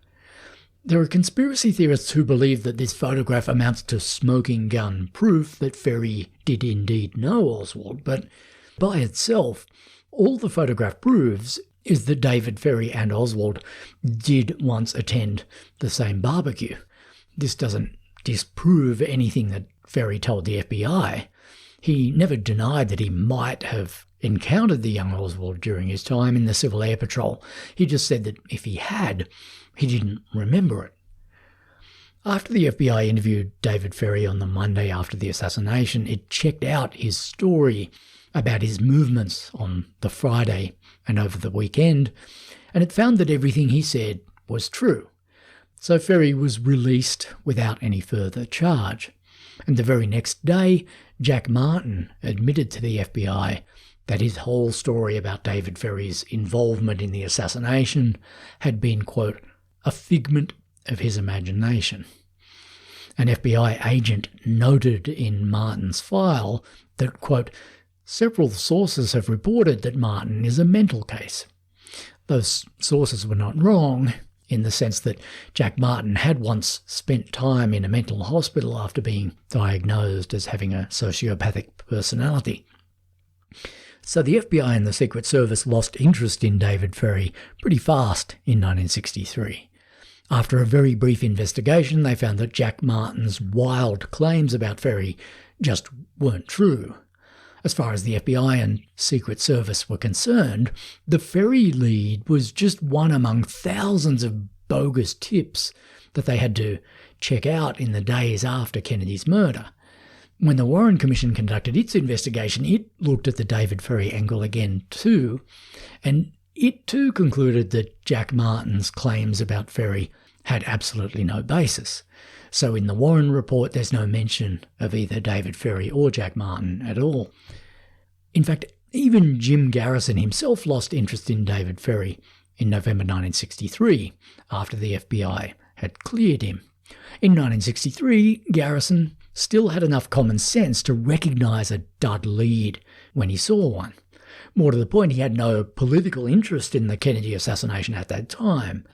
There are conspiracy theorists who believe that this photograph amounts to smoking gun proof that Ferrie did indeed know Oswald, but by itself, all the photograph proves is that David Ferrie and Oswald did once attend the same barbecue. This doesn't disprove anything that Ferrie told the FBI. He never denied that he might have encountered the young Oswald during his time in the Civil Air Patrol. He just said that if he had, he didn't remember it. After the FBI interviewed David Ferrie on the Monday after the assassination, it checked out his story about his movements on the Friday and over the weekend, and it found that everything he said was true. So Ferrie was released without any further charge. And the very next day, Jack Martin admitted to the FBI that his whole story about David Ferrie's involvement in the assassination had been, quote, a figment of his imagination. An FBI agent noted in Martin's file that, quote, several sources have reported that Martin is a mental case. Those sources were not wrong, in the sense that Jack Martin had once spent time in a mental hospital after being diagnosed as having a sociopathic personality. So the FBI and the Secret Service lost interest in David Ferrie pretty fast in 1963. After a very brief investigation, they found that Jack Martin's wild claims about Ferrie just weren't true. As far as the FBI and Secret Service were concerned, the Ferrie lead was just one among thousands of bogus tips that they had to check out in the days after Kennedy's murder. When the Warren Commission conducted its investigation, it looked at the David Ferrie angle again too, and it too concluded that Jack Martin's claims about Ferrie had absolutely no basis. So in the Warren report, there's no mention of either David Ferrie or Jack Martin at all. In fact, even Jim Garrison himself lost interest in David Ferrie in November 1963, after the FBI had cleared him. In 1963, Garrison still had enough common sense to recognise a dud lead when he saw one. More to the point, he had no political interest in the Kennedy assassination at that time.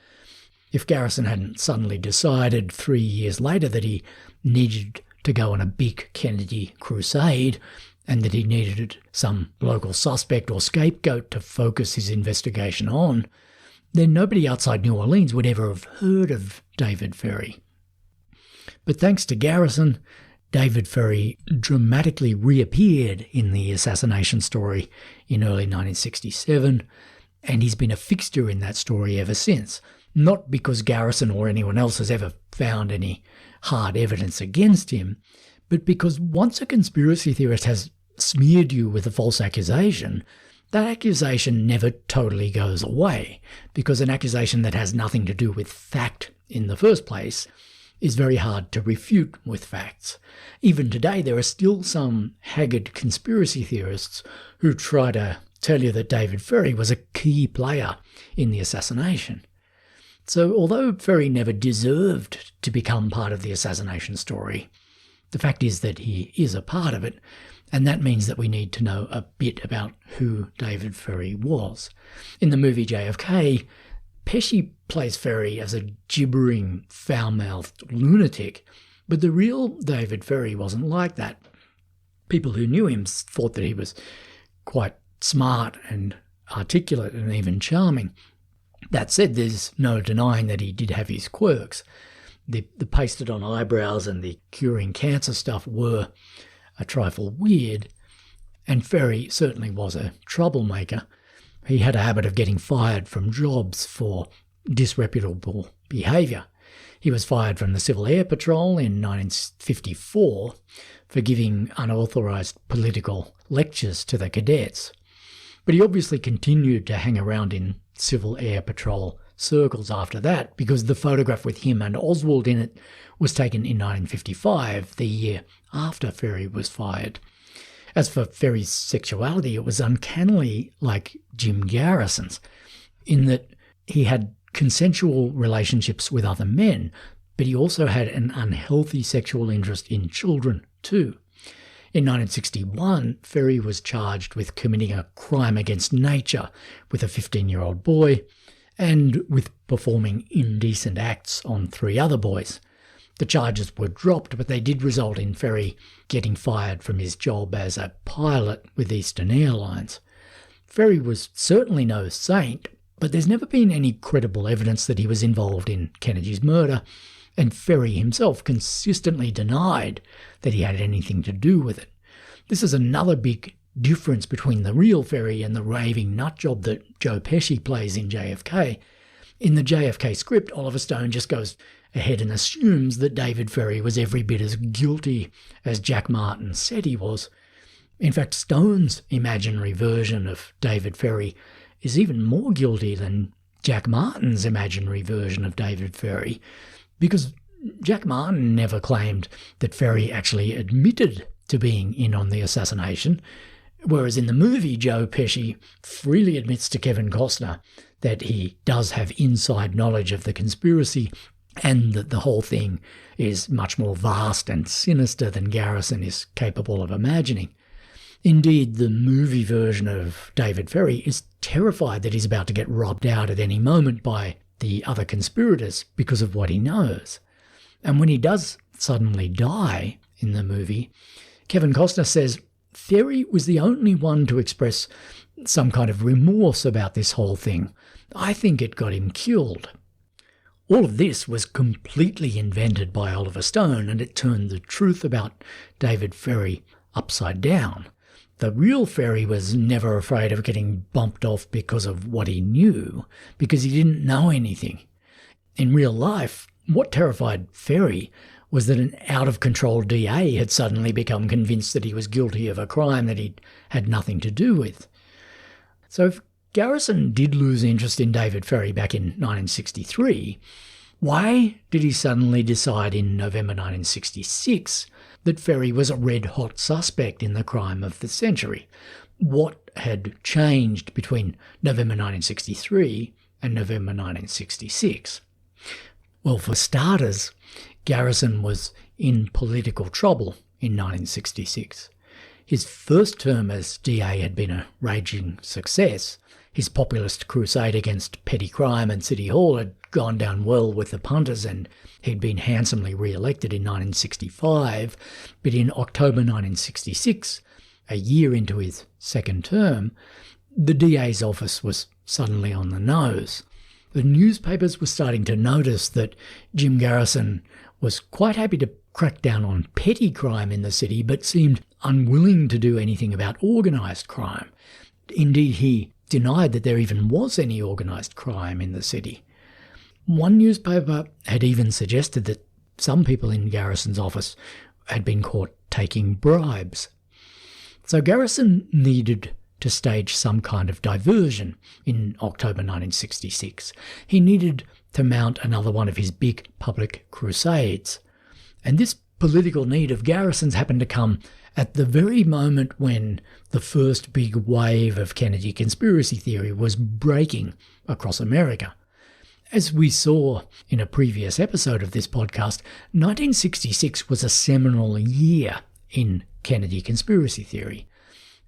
If Garrison hadn't suddenly decided 3 years later that he needed to go on a big Kennedy crusade and that he needed some local suspect or scapegoat to focus his investigation on, then nobody outside New Orleans would ever have heard of David Ferrie. But thanks to Garrison, David Ferrie dramatically reappeared in the assassination story in early 1967, and he's been a fixture in that story ever since. Not because Garrison or anyone else has ever found any hard evidence against him, but because once a conspiracy theorist has smeared you with a false accusation, that accusation never totally goes away, because an accusation that has nothing to do with fact in the first place is very hard to refute with facts. Even today, there are still some haggard conspiracy theorists who try to tell you that David Ferrie was a key player in the assassination. So although Ferrie never deserved to become part of the assassination story, the fact is that he is a part of it, and that means that we need to know a bit about who David Ferrie was. In the movie JFK, Pesci plays Ferrie as a gibbering, foul-mouthed lunatic, but the real David Ferrie wasn't like that. People who knew him thought that he was quite smart and articulate and even charming. That said, there's no denying that he did have his quirks. The pasted-on eyebrows and the curing cancer stuff were a trifle weird, and Ferrie certainly was a troublemaker. He had a habit of getting fired from jobs for disreputable behaviour. He was fired from the Civil Air Patrol in 1954 for giving unauthorised political lectures to the cadets. But he obviously continued to hang around in Civil Air Patrol circles after that, because the photograph with him and Oswald in it was taken in 1955, the year after Ferrie was fired. As for Ferrie's sexuality, it was uncannily like Jim Garrison's, in that he had consensual relationships with other men, but he also had an unhealthy sexual interest in children too. In 1961, Ferrie was charged with committing a crime against nature with a 15-year-old boy and with performing indecent acts on 3 other boys. The charges were dropped, but they did result in Ferrie getting fired from his job as a pilot with Eastern Airlines. Ferrie was certainly no saint, but there's never been any credible evidence that he was involved in Kennedy's murder, and Ferrie himself consistently denied that he had anything to do with it. This is another big difference between the real Ferrie and the raving nutjob that Joe Pesci plays in JFK. In the JFK script, Oliver Stone just goes ahead and assumes that David Ferrie was every bit as guilty as Jack Martin said he was. In fact, Stone's imaginary version of David Ferrie is even more guilty than Jack Martin's imaginary version of David Ferrie, because Jack Martin never claimed that Ferrie actually admitted to being in on the assassination, whereas in the movie, Joe Pesci freely admits to Kevin Costner that he does have inside knowledge of the conspiracy and that the whole thing is much more vast and sinister than Garrison is capable of imagining. Indeed, the movie version of David Ferrie is terrified that he's about to get robbed out at any moment by the other conspirators because of what he knows. And when he does suddenly die in the movie, Kevin Costner says Ferrie was the only one to express some kind of remorse about this whole thing. I think it got him killed. All of this was completely invented by Oliver Stone, and it turned the truth about David Ferrie upside down. The real Ferrie was never afraid of getting bumped off because of what he knew, because he didn't know anything. In real life, what terrified Ferrie was that an out-of-control DA had suddenly become convinced that he was guilty of a crime that he'd had nothing to do with. So if Garrison did lose interest in David Ferrie back in 1963, why did he suddenly decide in November 1966 that Ferrie was a red-hot suspect in the crime of the century? What had changed between November 1963 and November 1966? Well, for starters, Garrison was in political trouble in 1966. His first term as DA had been a raging success. His populist crusade against petty crime and City Hall had gone down well with the punters, and he'd been handsomely re-elected in 1965. But in October 1966, a year into his second term, the DA's office was suddenly on the nose. The newspapers were starting to notice that Jim Garrison was quite happy to crack down on petty crime in the city, but seemed unwilling to do anything about organised crime. Indeed, he denied that there even was any organised crime in the city. One newspaper had even suggested that some people in Garrison's office had been caught taking bribes. So Garrison needed to stage some kind of diversion in October 1966. He needed to mount another one of his big public crusades. And this political need of Garrison's happened to come at the very moment when the first big wave of Kennedy conspiracy theory was breaking across America. As we saw in a previous episode of this podcast, 1966 was a seminal year in Kennedy conspiracy theory.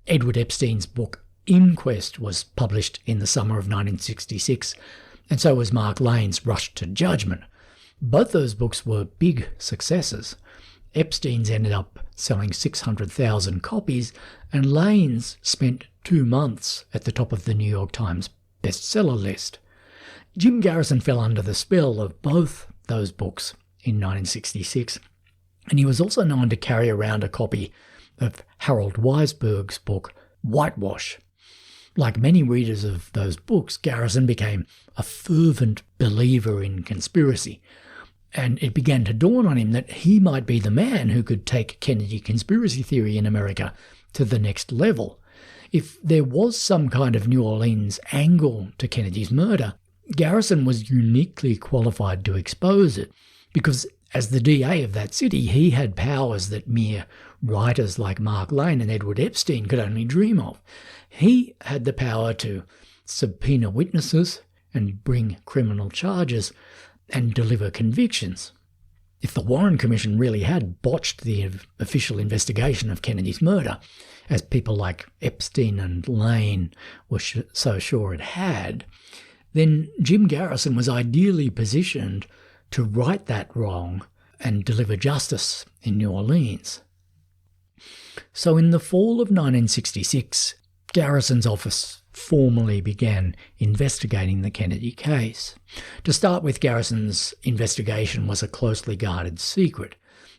Edward Epstein's book Inquest was published in the summer of 1966, and so was Mark Lane's Rush to Judgment. Both those books were big successes. Epstein's ended up selling 600,000 copies, and Lane's spent 2 months at the top of the New York Times bestseller list. Jim Garrison fell under the spell of both those books in 1966, and he was also known to carry around a copy of Harold Weisberg's book Whitewash. Like many readers of those books, Garrison became a fervent believer in conspiracy, and it began to dawn on him that he might be the man who could take Kennedy conspiracy theory in America to the next level. If there was some kind of New Orleans angle to Kennedy's murder, Garrison was uniquely qualified to expose it, because as the DA of that city, he had powers that mere writers like Mark Lane and Edward Epstein could only dream of. He had the power to subpoena witnesses and bring criminal charges and deliver convictions. If the Warren Commission really had botched the official investigation of Kennedy's murder, as people like Epstein and Lane were so sure it had, then Jim Garrison was ideally positioned to right that wrong and deliver justice in New Orleans. So in the fall of 1966, Garrison's office formally began investigating the Kennedy case. To start with, Garrison's investigation was a closely guarded secret.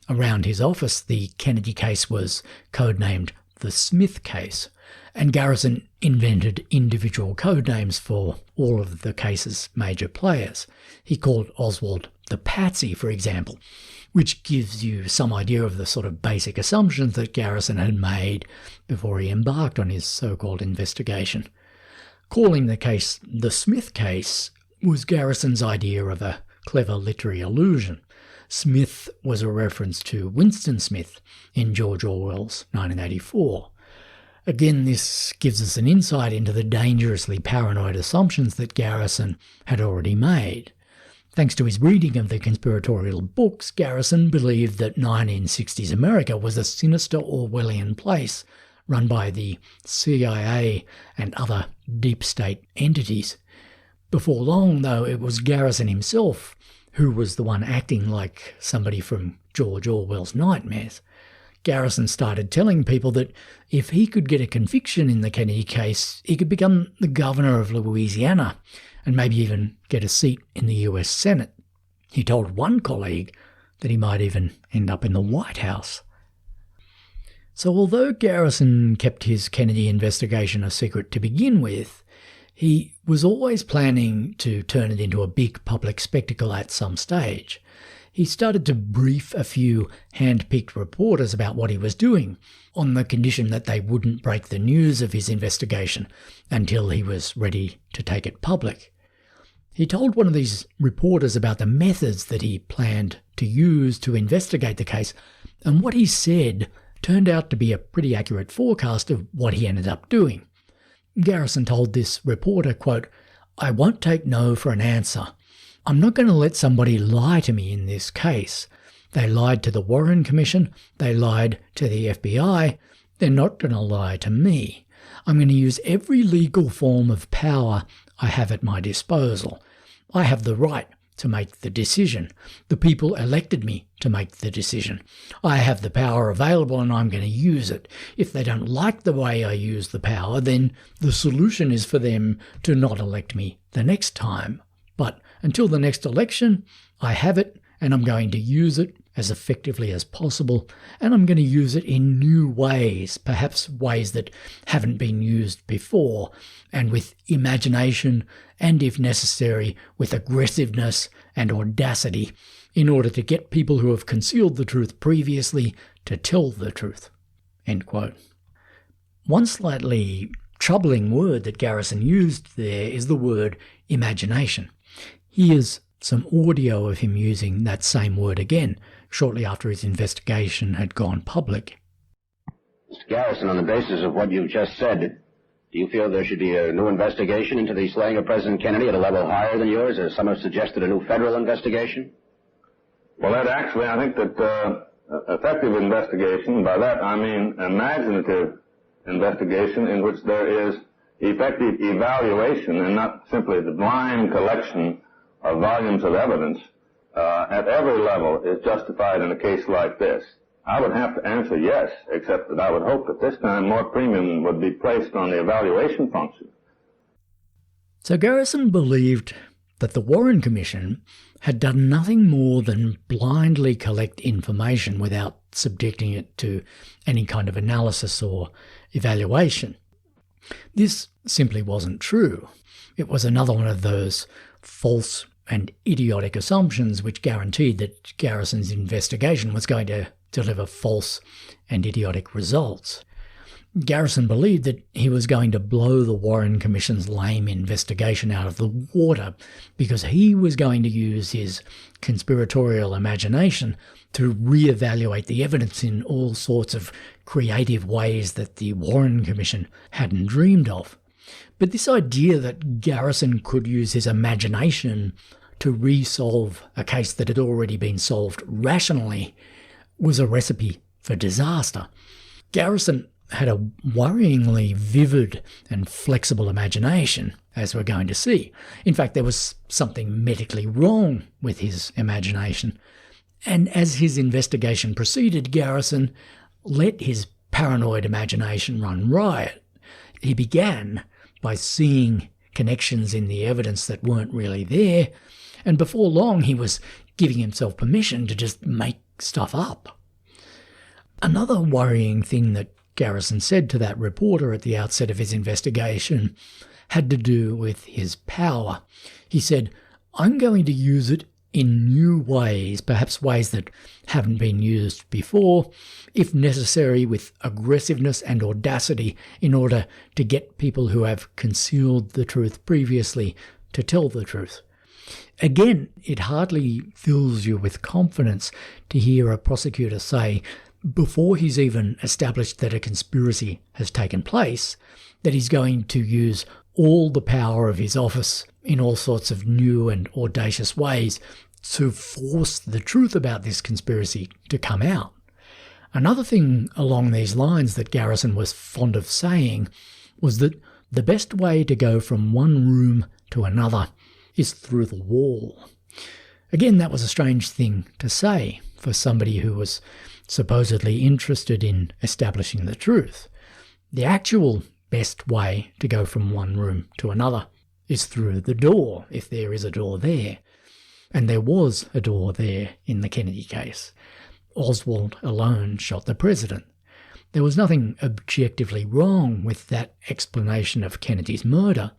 Around his office, the Kennedy case was codenamed the Smith case, and Garrison invented individual code names for all of the case's major players. He called Oswald the Patsy, for example, which gives you some idea of the sort of basic assumptions that Garrison had made before he embarked on his so-called investigation. Calling the case the Smith case was Garrison's idea of a clever literary allusion. Smith was a reference to Winston Smith in George Orwell's 1984. Again, this gives us an insight into the dangerously paranoid assumptions that Garrison had already made. Thanks to his reading of the conspiratorial books, Garrison believed that 1960s America was a sinister Orwellian place run by the CIA and other deep state entities. Before long, though, it was Garrison himself who was the one acting like somebody from George Orwell's nightmares. Garrison started telling people that if he could get a conviction in the Kennedy case, he could become the governor of Louisiana and maybe even get a seat in the US Senate. He told one colleague that he might even end up in the White House. So although Garrison kept his Kennedy investigation a secret to begin with, he was always planning to turn it into a big public spectacle at some stage. He started to brief a few hand-picked reporters about what he was doing, on the condition that they wouldn't break the news of his investigation until he was ready to take it public. He told one of these reporters about the methods that he planned to use to investigate the case, and what he said turned out to be a pretty accurate forecast of what he ended up doing. Garrison told this reporter, quote, "I won't take no for an answer. I'm not going to let somebody lie to me in this case. They lied to the Warren Commission. They lied to the FBI. They're not going to lie to me. I'm going to use every legal form of power I have at my disposal. I have the right to make the decision. The people elected me to make the decision. I have the power available and I'm going to use it. If they don't like the way I use the power, then the solution is for them to not elect me the next time. But until the next election, I have it and I'm going to use it as effectively as possible, and I'm going to use it in new ways, perhaps ways that haven't been used before, and with imagination and, if necessary, with aggressiveness and audacity, in order to get people who have concealed the truth previously to tell the truth." End quote. One slightly troubling word that Garrison used there is the word imagination. Here's some audio of him using that same word again, shortly after his investigation had gone public. Mr. Garrison, on the basis of what you've just said, do you feel there should be a new investigation into the slaying of President Kennedy at a level higher than yours, or some have suggested a new federal investigation? Well, Ed, actually, I think that effective investigation, by that I mean imaginative investigation in which there is effective evaluation and not simply the blind collection of volumes of evidence, at every level is justified in a case like this. I would have to answer yes, except that I would hope that this time more premium would be placed on the evaluation function. So Garrison believed that the Warren Commission had done nothing more than blindly collect information without subjecting it to any kind of analysis or evaluation. This simply wasn't true. It was another one of those false and idiotic assumptions which guaranteed that Garrison's investigation was going to deliver false and idiotic results. Garrison believed that he was going to blow the Warren Commission's lame investigation out of the water because he was going to use his conspiratorial imagination to reevaluate the evidence in all sorts of creative ways that the Warren Commission hadn't dreamed of. But this idea that Garrison could use his imagination to resolve a case that had already been solved rationally was a recipe for disaster. Garrison had a worryingly vivid and flexible imagination, as we're going to see. In fact, there was something medically wrong with his imagination. And as his investigation proceeded, Garrison let his paranoid imagination run riot. He began by seeing connections in the evidence that weren't really there, and before long he was giving himself permission to just make stuff up. Another worrying thing that Garrison said to that reporter at the outset of his investigation had to do with his power. He said, "I'm going to use it in new ways, perhaps ways that haven't been used before, if necessary with aggressiveness and audacity in order to get people who have concealed the truth previously to tell the truth." Again, it hardly fills you with confidence to hear a prosecutor say, before he's even established that a conspiracy has taken place, that he's going to use all the power of his office in all sorts of new and audacious ways to force the truth about this conspiracy to come out. Another thing along these lines that Garrison was fond of saying was that the best way to go from one room to another is through the wall. Again, that was a strange thing to say for somebody who was supposedly interested in establishing the truth. The actual best way to go from one room to another is through the door, if there is a door there. And there was a door there in the Kennedy case. Oswald alone shot the president. There was nothing objectively wrong with that explanation of Kennedy's murder.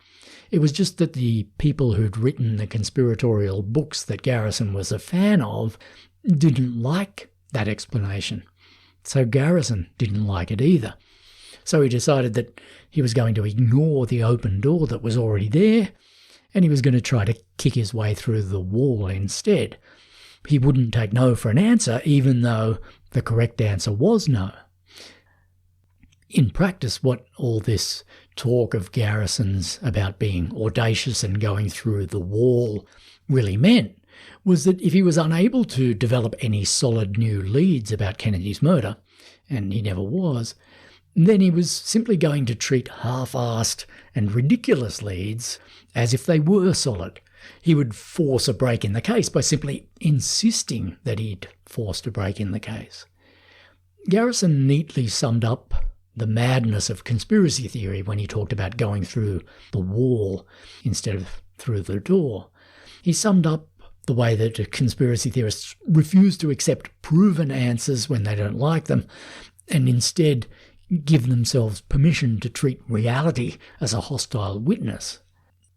It was just that the people who'd written the conspiratorial books that Garrison was a fan of didn't like that explanation. So Garrison didn't like it either. So he decided that he was going to ignore the open door that was already there, and he was going to try to kick his way through the wall instead. He wouldn't take no for an answer, even though the correct answer was no. In practice, what all this talk of Garrison's about being audacious and going through the wall really meant was that if he was unable to develop any solid new leads about Kennedy's murder, and he never was, then he was simply going to treat half-assed and ridiculous leads as if they were solid. He would force a break in the case by simply insisting that he'd forced a break in the case. Garrison neatly summed up the madness of conspiracy theory when he talked about going through the wall instead of through the door. He summed up the way that conspiracy theorists refuse to accept proven answers when they don't like them, and instead give themselves permission to treat reality as a hostile witness.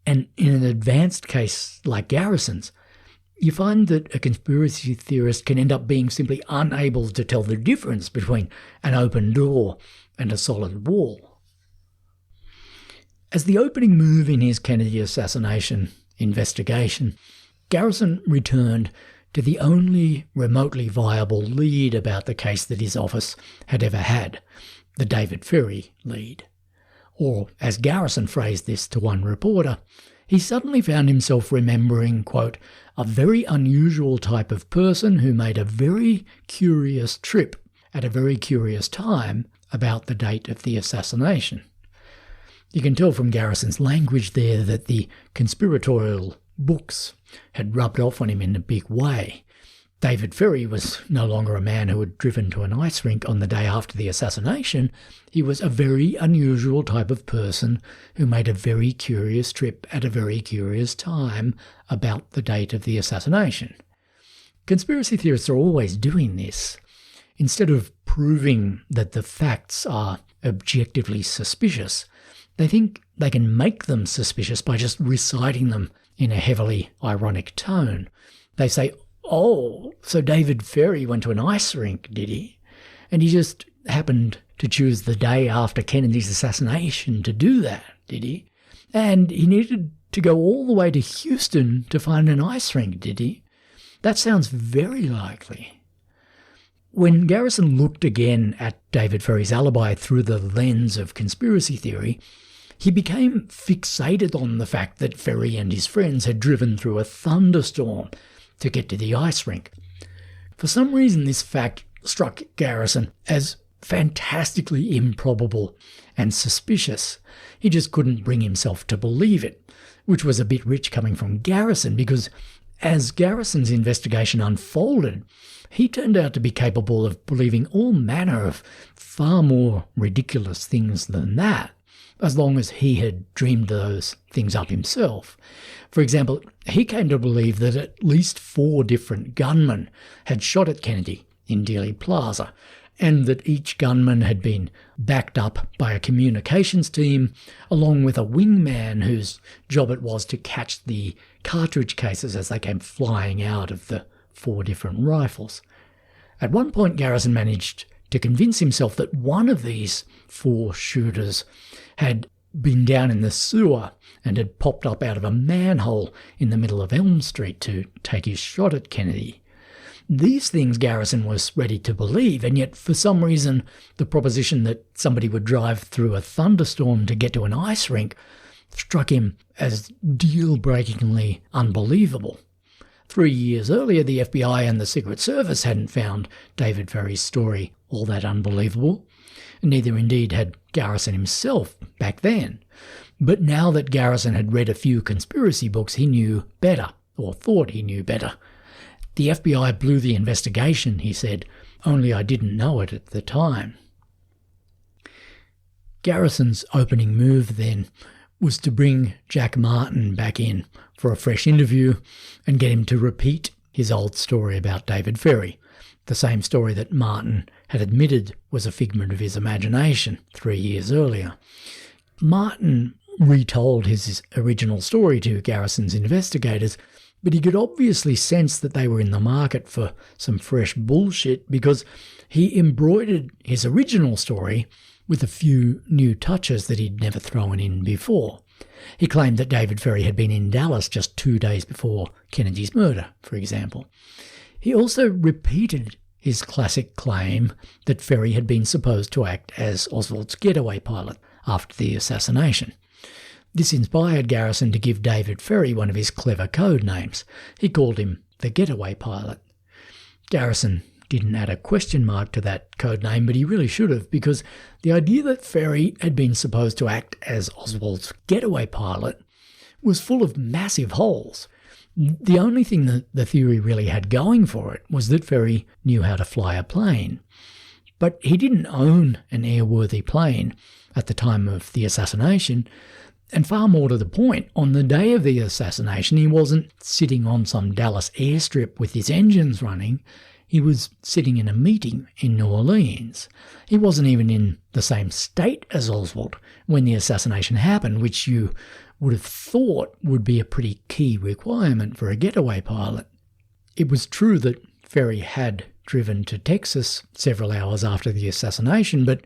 And in an advanced case like Garrison's, you find that a conspiracy theorist can end up being simply unable to tell the difference between an open door and a solid wall. As the opening move in his Kennedy assassination investigation, Garrison returned to the only remotely viable lead about the case that his office had ever had, the David Ferrie lead. Or, as Garrison phrased this to one reporter, he suddenly found himself remembering, quote, a very unusual type of person who made a very curious trip at a very curious time about the date of the assassination. You can tell from Garrison's language there that the conspiratorial books had rubbed off on him in a big way. David Ferrie was no longer a man who had driven to an ice rink on the day after the assassination. He was a very unusual type of person who made a very curious trip at a very curious time about the date of the assassination. Conspiracy theorists are always doing this. Instead of proving that the facts are objectively suspicious, they think they can make them suspicious by just reciting them in a heavily ironic tone. They say, "Oh, so David Ferrie went to an ice rink, did he? And he just happened to choose the day after Kennedy's assassination to do that, did he? And he needed to go all the way to Houston to find an ice rink, did he? That sounds very likely." When Garrison looked again at David Ferrie's alibi through the lens of conspiracy theory, he became fixated on the fact that Ferrie and his friends had driven through a thunderstorm to get to the ice rink. For some reason, this fact struck Garrison as fantastically improbable and suspicious. He just couldn't bring himself to believe it, which was a bit rich coming from Garrison, because as Garrison's investigation unfolded, he turned out to be capable of believing all manner of far more ridiculous things than that, as long as he had dreamed those things up himself. For example, he came to believe that at least 4 different gunmen had shot at Kennedy in Dealey Plaza, and that each gunman had been backed up by a communications team, along with a wingman whose job it was to catch the cartridge cases as they came flying out of the 4 different rifles. At one point, Garrison managed to convince himself that one of these 4 shooters had been down in the sewer and had popped up out of a manhole in the middle of Elm Street to take his shot at Kennedy. These things Garrison was ready to believe, and yet for some reason the proposition that somebody would drive through a thunderstorm to get to an ice rink struck him as deal-breakingly unbelievable. 3 years earlier, the FBI and the Secret Service hadn't found David Ferry's story all that unbelievable. Neither indeed had Garrison himself back then. But now that Garrison had read a few conspiracy books, he knew better, or thought he knew better. The FBI blew the investigation, he said, only I didn't know it at the time. Garrison's opening move then was to bring Jack Martin back in for a fresh interview and get him to repeat his old story about David Ferry, the same story that Martin had admitted was a figment of his imagination 3 years earlier. Martin retold his original story to Garrison's investigators, but he could obviously sense that they were in the market for some fresh bullshit because he embroidered his original story with a few new touches that he'd never thrown in before. He claimed that David Ferry had been in Dallas just 2 days before Kennedy's murder, for example. He also repeated his classic claim that Ferry had been supposed to act as Oswald's getaway pilot after the assassination. This inspired Garrison to give David Ferry one of his clever code names. He called him the Getaway Pilot. Garrison didn't add a question mark to that code name, but he really should have, because the idea that Ferry had been supposed to act as Oswald's getaway pilot was full of massive holes. The only thing that the theory really had going for it was that Ferry knew how to fly a plane. But he didn't own an airworthy plane at the time of the assassination. And far more to the point, on the day of the assassination, he wasn't sitting on some Dallas airstrip with his engines running. He was sitting in a meeting in New Orleans. He wasn't even in the same state as Oswald when the assassination happened, which you would have thought would be a pretty key requirement for a getaway pilot. It was true that Ferry had driven to Texas several hours after the assassination, but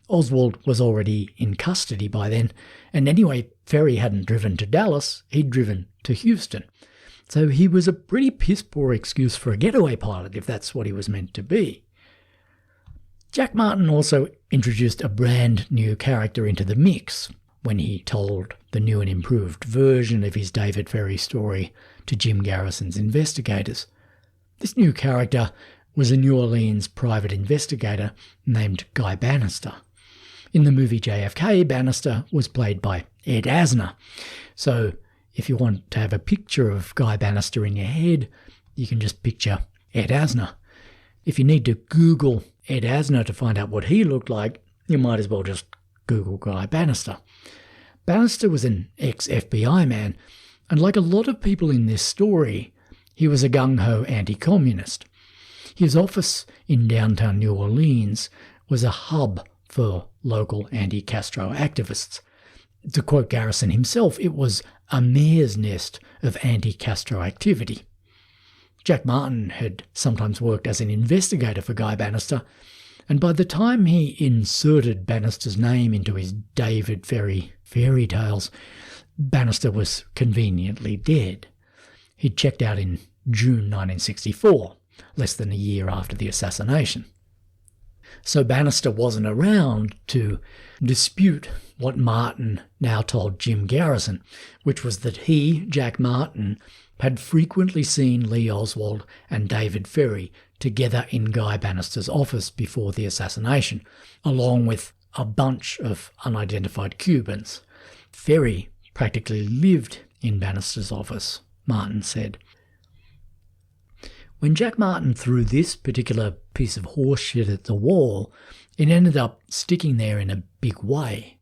Oswald was already in custody by then, and anyway, Ferry hadn't driven to Dallas, he'd driven to Houston. So he was a pretty piss-poor excuse for a getaway pilot, if that's what he was meant to be. Jack Martin also introduced a brand new character into the mix when he told the new and improved version of his David Ferry story to Jim Garrison's investigators. This new character was a New Orleans private investigator named Guy Bannister. In the movie JFK, Bannister was played by Ed Asner. So if you want to have a picture of Guy Bannister in your head, you can just picture Ed Asner. If you need to Google Ed Asner to find out what he looked like, you might as well just Google Guy Bannister. Bannister was an ex-FBI man, and like a lot of people in this story, he was a gung-ho anti-communist. His office in downtown New Orleans was a hub for local anti-Castro activists. To quote Garrison himself, it was a mare's nest of anti-Castro activity. Jack Martin had sometimes worked as an investigator for Guy Bannister, and by the time he inserted Bannister's name into his David Ferry fairy tales, Bannister was conveniently dead. He'd checked out in June 1964, less than a year after the assassination. So Bannister wasn't around to dispute what Martin now told Jim Garrison, which was that he, Jack Martin, had frequently seen Lee Oswald and David Ferry together in Guy Bannister's office before the assassination, along with a bunch of unidentified Cubans. Ferry practically lived in Bannister's office, Martin said. When Jack Martin threw this particular piece of horseshit at the wall, it ended up sticking there in a big way.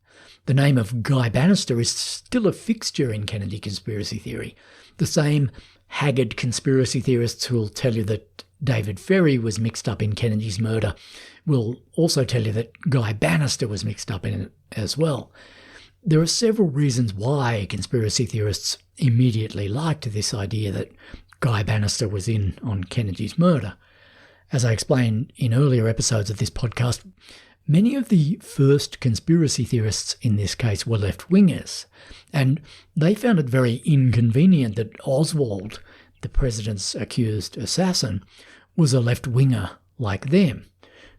The name of Guy Bannister is still a fixture in Kennedy conspiracy theory. The same haggard conspiracy theorists who will tell you that David Ferry was mixed up in Kennedy's murder We'll also tell you that Guy Bannister was mixed up in it as well. There are several reasons why conspiracy theorists immediately liked this idea that Guy Bannister was in on Kennedy's murder. As I explained in earlier episodes of this podcast, many of the first conspiracy theorists in this case were left-wingers, and they found it very inconvenient that Oswald, the president's accused assassin, was a left-winger like them,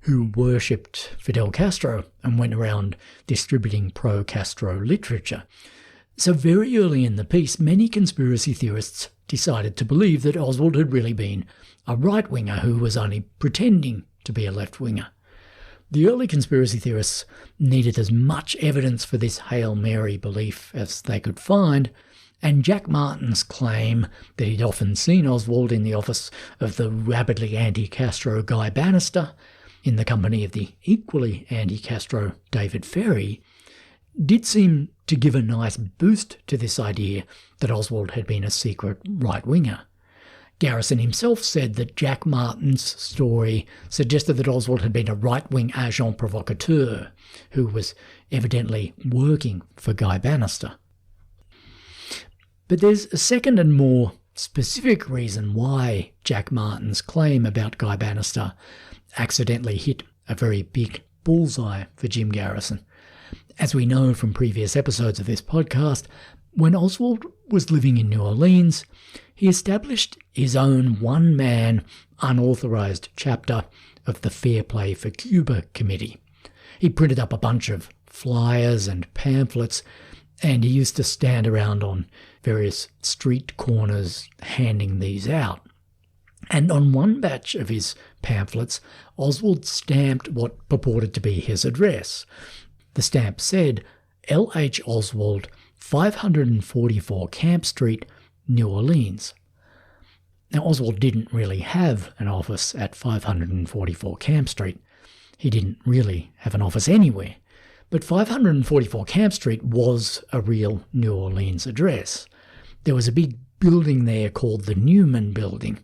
who worshipped Fidel Castro and went around distributing pro-Castro literature. So very early in the piece, many conspiracy theorists decided to believe that Oswald had really been a right-winger who was only pretending to be a left-winger. The early conspiracy theorists needed as much evidence for this Hail Mary belief as they could find, and Jack Martin's claim that he'd often seen Oswald in the office of the rabidly anti-Castro Guy Bannister, in the company of the equally anti-Castro David Ferrie, did seem to give a nice boost to this idea that Oswald had been a secret right-winger. Garrison himself said that Jack Martin's story suggested that Oswald had been a right-wing agent provocateur who was evidently working for Guy Bannister. But there's a second and more specific reason why Jack Martin's claim about Guy Bannister accidentally hit a very big bullseye for Jim Garrison. As we know from previous episodes of this podcast, when Oswald was living in New Orleans, he established his own one-man, unauthorized chapter of the Fair Play for Cuba Committee. He printed up a bunch of flyers and pamphlets, and he used to stand around on various street corners handing these out. And on one batch of his pamphlets, Oswald stamped what purported to be his address. The stamp said, L.H. Oswald, 544 Camp Street, New Orleans. Now, Oswald didn't really have an office at 544 Camp Street. He didn't really have an office anywhere. But 544 Camp Street was a real New Orleans address. There was a big building there called the Newman Building.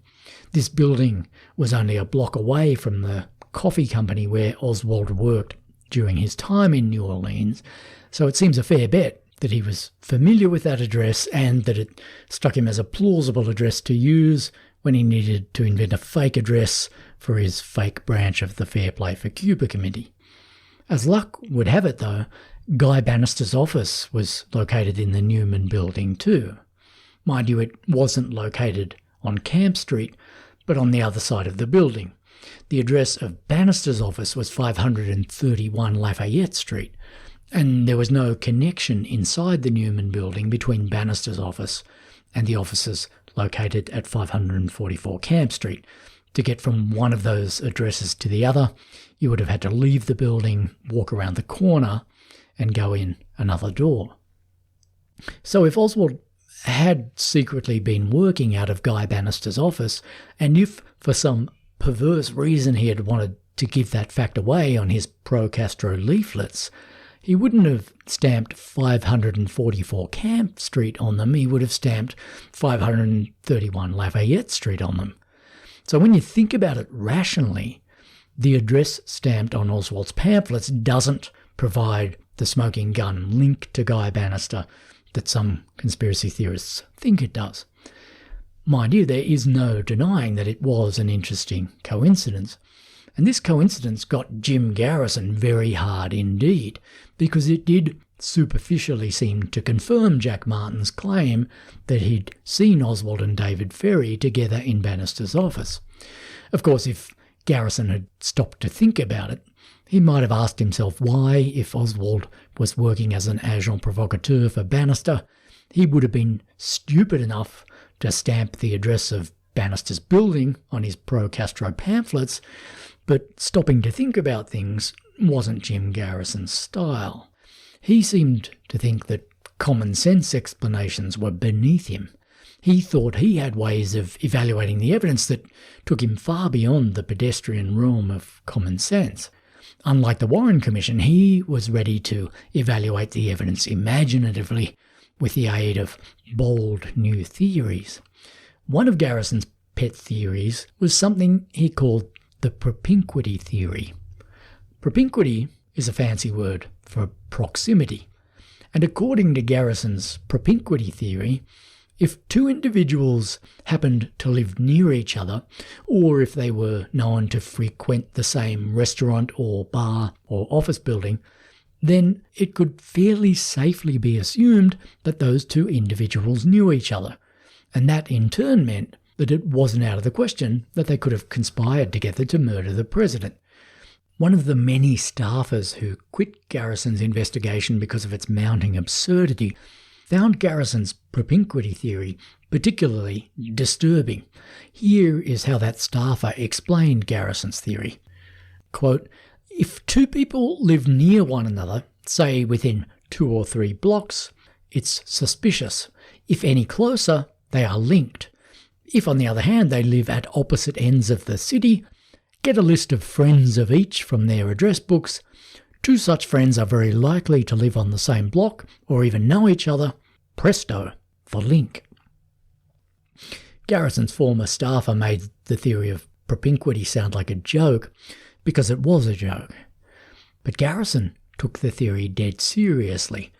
This building was only a block away from the coffee company where Oswald worked during his time in New Orleans, so it seems a fair bet that he was familiar with that address and that it struck him as a plausible address to use when he needed to invent a fake address for his fake branch of the Fair Play for Cuba Committee. As luck would have it, though, Guy Bannister's office was located in the Newman Building too. Mind you, it wasn't located on Camp Street, but on the other side of the building. The address of Bannister's office was 531 Lafayette Street, and there was no connection inside the Newman Building between Bannister's office and the offices located at 544 Camp Street. To get from one of those addresses to the other, you would have had to leave the building, walk around the corner, and go in another door. So if Oswald had secretly been working out of Guy Bannister's office, and if for some perverse reason he had wanted to give that fact away on his pro-Castro leaflets, he wouldn't have stamped 544 Camp Street on them, he would have stamped 531 Lafayette Street on them. So when you think about it rationally, the address stamped on Oswald's pamphlets doesn't provide the smoking gun link to Guy Bannister that some conspiracy theorists think it does. Mind you, there is no denying that it was an interesting coincidence. And this coincidence got Jim Garrison very hard indeed, because it did superficially seem to confirm Jack Martin's claim that he'd seen Oswald and David Ferrie together in Bannister's office. Of course, if Garrison had stopped to think about it, he might have asked himself why, if Oswald was working as an agent provocateur for Bannister, he would have been stupid enough to stamp the address of Bannister's building on his pro-Castro pamphlets, but stopping to think about things wasn't Jim Garrison's style. He seemed to think that common sense explanations were beneath him. He thought he had ways of evaluating the evidence that took him far beyond the pedestrian realm of common sense. Unlike the Warren Commission, he was ready to evaluate the evidence imaginatively with the aid of bold new theories. One of Garrison's pet theories was something he called the propinquity theory. Propinquity is a fancy word for proximity, and according to Garrison's propinquity theory, if two individuals happened to live near each other, or if they were known to frequent the same restaurant or bar or office building, then it could fairly safely be assumed that those two individuals knew each other, and that in turn meant that it wasn't out of the question that they could have conspired together to murder the president. One of the many staffers who quit Garrison's investigation because of its mounting absurdity found Garrison's propinquity theory particularly disturbing. Here is how that staffer explained Garrison's theory. Quote, "If two people live near one another, say within 2 or 3 blocks, it's suspicious. If any closer, they are linked. If, on the other hand, they live at opposite ends of the city, get a list of friends of each from their address books. 2 such friends are very likely to live on the same block or even know each other. Presto, the link." Garrison's former staffer made the theory of propinquity sound like a joke because it was a joke. But Garrison took the theory dead seriously.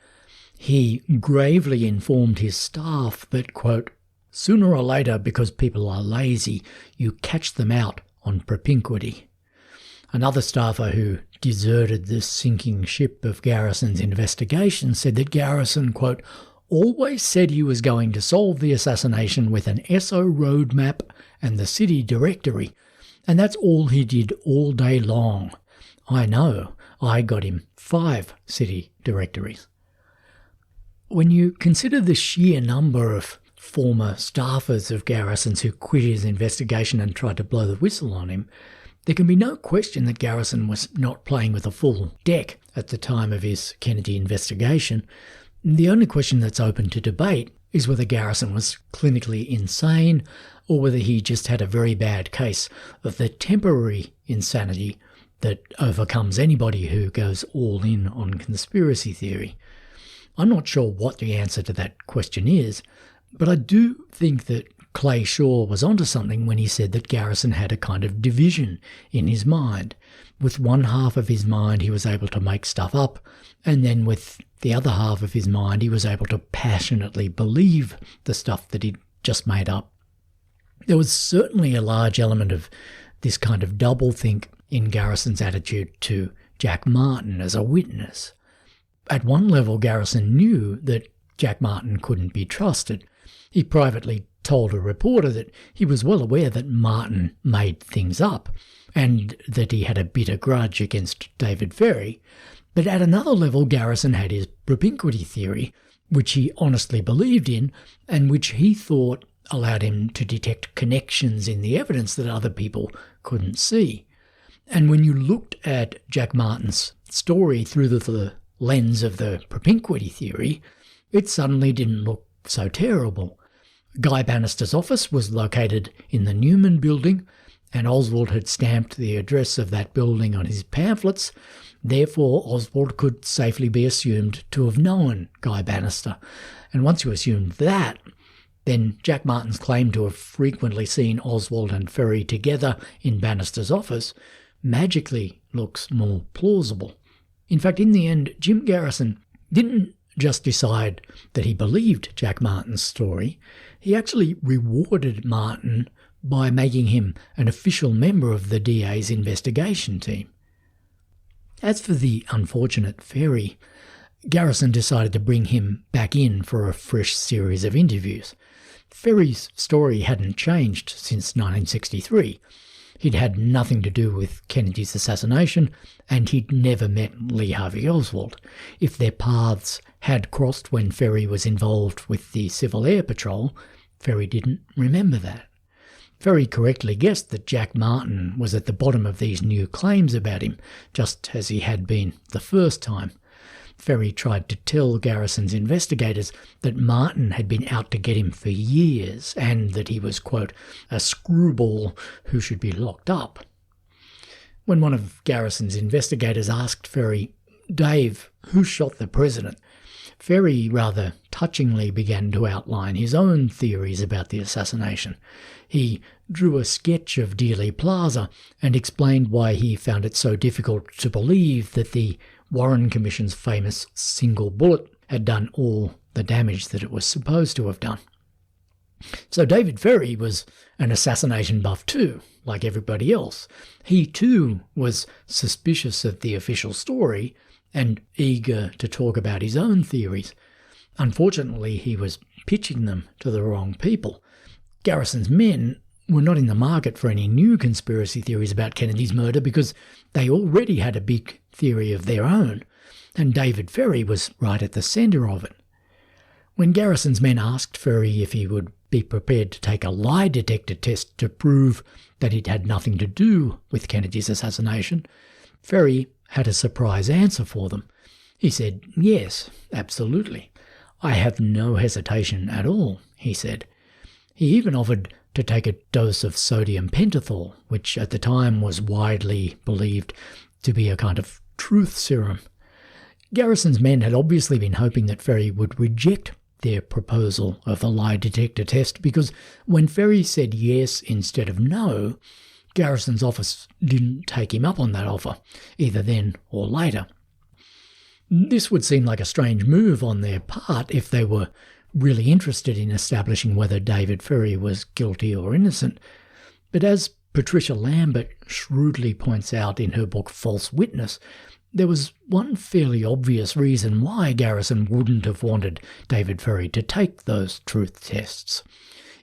He gravely informed his staff that, quote, "Sooner or later, because people are lazy, you catch them out on propinquity." Another staffer who deserted the sinking ship of Garrison's investigation said that Garrison, quote, "always said he was going to solve the assassination with an SO roadmap and the city directory, and that's all he did all day long. I know, I got him 5 city directories." When you consider the sheer number of former staffers of Garrison's who quit his investigation and tried to blow the whistle on him, there can be no question that Garrison was not playing with a full deck at the time of his Kennedy investigation. The only question that's open to debate is whether Garrison was clinically insane or whether he just had a very bad case of the temporary insanity that overcomes anybody who goes all in on conspiracy theory. I'm not sure what the answer to that question is, but I do think that Clay Shaw was onto something when he said that Garrison had a kind of division in his mind. With one half of his mind he was able to make stuff up, and then with the other half of his mind he was able to passionately believe the stuff that he'd just made up. There was certainly a large element of this kind of doublethink in Garrison's attitude to Jack Martin as a witness. At one level, Garrison knew that Jack Martin couldn't be trusted. He privately told a reporter that he was well aware that Martin made things up and that he had a bitter grudge against David Ferrie. But at another level, Garrison had his propinquity theory, which he honestly believed in and which he thought allowed him to detect connections in the evidence that other people couldn't see. And when you looked at Jack Martin's story through the lens of the propinquity theory, it suddenly didn't look so terrible. Guy Bannister's office was located in the Newman building, and Oswald had stamped the address of that building on his pamphlets. Therefore, Oswald could safely be assumed to have known Guy Bannister. And once you assumed that, then Jack Martin's claim to have frequently seen Oswald and Ferrie together in Bannister's office magically looks more plausible. In fact, in the end, Jim Garrison didn't just decide that he believed Jack Martin's story. He actually rewarded Martin by making him an official member of the DA's investigation team. As for the unfortunate Ferrie, Garrison decided to bring him back in for a fresh series of interviews. Ferrie's story hadn't changed since 1963. He'd had nothing to do with Kennedy's assassination, and he'd never met Lee Harvey Oswald. If their paths had crossed when Ferrie was involved with the Civil Air Patrol, Ferrie didn't remember that. Ferrie correctly guessed that Jack Martin was at the bottom of these new claims about him, just as he had been the first time. Ferrie tried to tell Garrison's investigators that Martin had been out to get him for years and that he was, quote, a screwball who should be locked up. When one of Garrison's investigators asked Ferrie, "Dave, who shot the president?" Ferrie rather touchingly began to outline his own theories about the assassination. He drew a sketch of Dealey Plaza and explained why he found it so difficult to believe that the Warren Commission's famous single bullet had done all the damage that it was supposed to have done. So David Ferrie was an assassination buff too, like everybody else. He too was suspicious of the official story and eager to talk about his own theories. Unfortunately, he was pitching them to the wrong people. Garrison's men were not in the market for any new conspiracy theories about Kennedy's murder because they already had a big theory of their own, and David Ferrie was right at the centre of it. When Garrison's men asked Ferrie if he would be prepared to take a lie detector test to prove that it had nothing to do with Kennedy's assassination, Ferrie had a surprise answer for them. He said, "Yes, absolutely. I have no hesitation at all," he said. He even offered to take a dose of sodium pentothal, which at the time was widely believed to be a kind of truth serum. Garrison's men had obviously been hoping that Ferrie would reject their proposal of a lie detector test, because when Ferrie said yes instead of no, Garrison's office didn't take him up on that offer, either then or later. This would seem like a strange move on their part if they were really interested in establishing whether David Ferrie was guilty or innocent. But as Patricia Lambert shrewdly points out in her book False Witness, there was one fairly obvious reason why Garrison wouldn't have wanted David Ferrie to take those truth tests.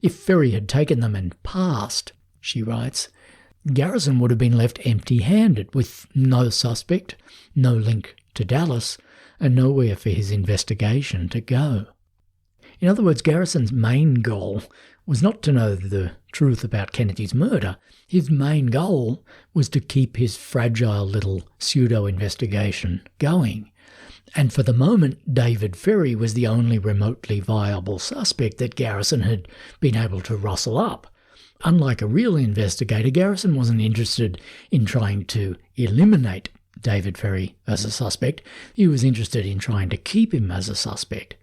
If Ferrie had taken them and passed, she writes, Garrison would have been left empty-handed with no suspect, no link to Dallas, and nowhere for his investigation to go. In other words, Garrison's main goal was not to know the truth about Kennedy's murder. His main goal was to keep his fragile little pseudo-investigation going. And for the moment, David Ferrie was the only remotely viable suspect that Garrison had been able to rustle up. Unlike a real investigator, Garrison wasn't interested in trying to eliminate David Ferrie as a suspect. He was interested in trying to keep him as a suspect.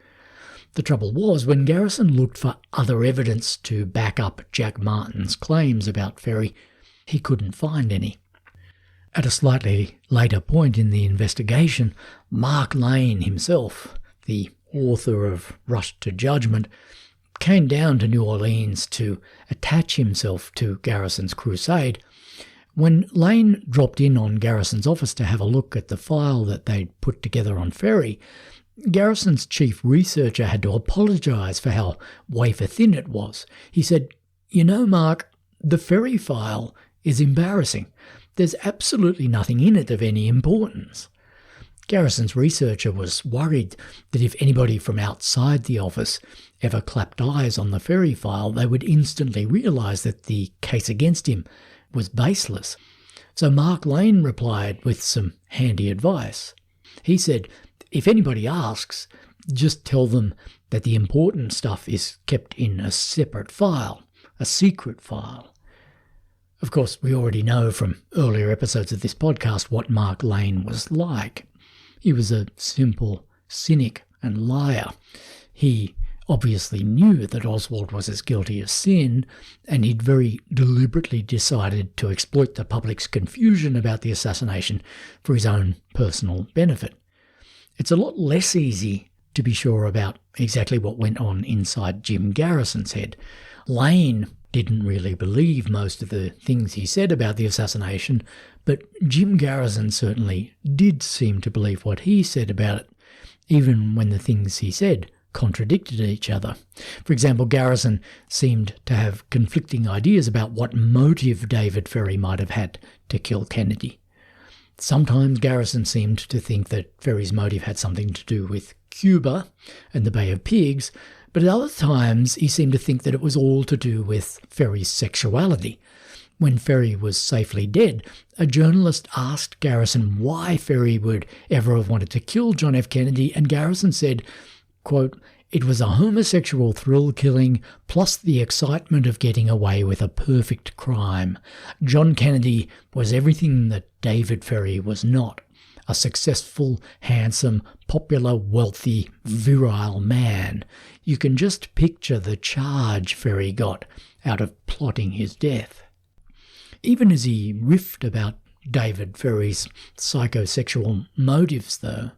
The trouble was, when Garrison looked for other evidence to back up Jack Martin's claims about Ferrie, he couldn't find any. At a slightly later point in the investigation, Mark Lane himself, the author of Rush to Judgment, came down to New Orleans to attach himself to Garrison's crusade. When Lane dropped in on Garrison's office to have a look at the file that they'd put together on Ferrie, Garrison's chief researcher had to apologise for how wafer-thin it was. He said, "You know, Mark, the Ferrie file is embarrassing. There's absolutely nothing in it of any importance." Garrison's researcher was worried that if anybody from outside the office ever clapped eyes on the Ferrie file, they would instantly realise that the case against him was baseless. So Mark Lane replied with some handy advice. He said, "If anybody asks, just tell them that the important stuff is kept in a separate file, a secret file." Of course, we already know from earlier episodes of this podcast what Mark Lane was like. He was a simple cynic and liar. He obviously knew that Oswald was as guilty as sin, and he'd very deliberately decided to exploit the public's confusion about the assassination for his own personal benefit. It's a lot less easy to be sure about exactly what went on inside Jim Garrison's head. Lane didn't really believe most of the things he said about the assassination, but Jim Garrison certainly did seem to believe what he said about it, even when the things he said contradicted each other. For example, Garrison seemed to have conflicting ideas about what motive David Ferrie might have had to kill Kennedy. Sometimes Garrison seemed to think that Ferrie's motive had something to do with Cuba and the Bay of Pigs, but at other times he seemed to think that it was all to do with Ferrie's sexuality. When Ferrie was safely dead, a journalist asked Garrison why Ferrie would ever have wanted to kill John F. Kennedy, and Garrison said, quote, "It was a homosexual thrill killing plus the excitement of getting away with a perfect crime. John Kennedy was everything that David Ferrie was not, a successful, handsome, popular, wealthy, virile man. You can just picture the charge Ferry got out of plotting his death. Even as he riffed about David Ferry's psychosexual motives, though,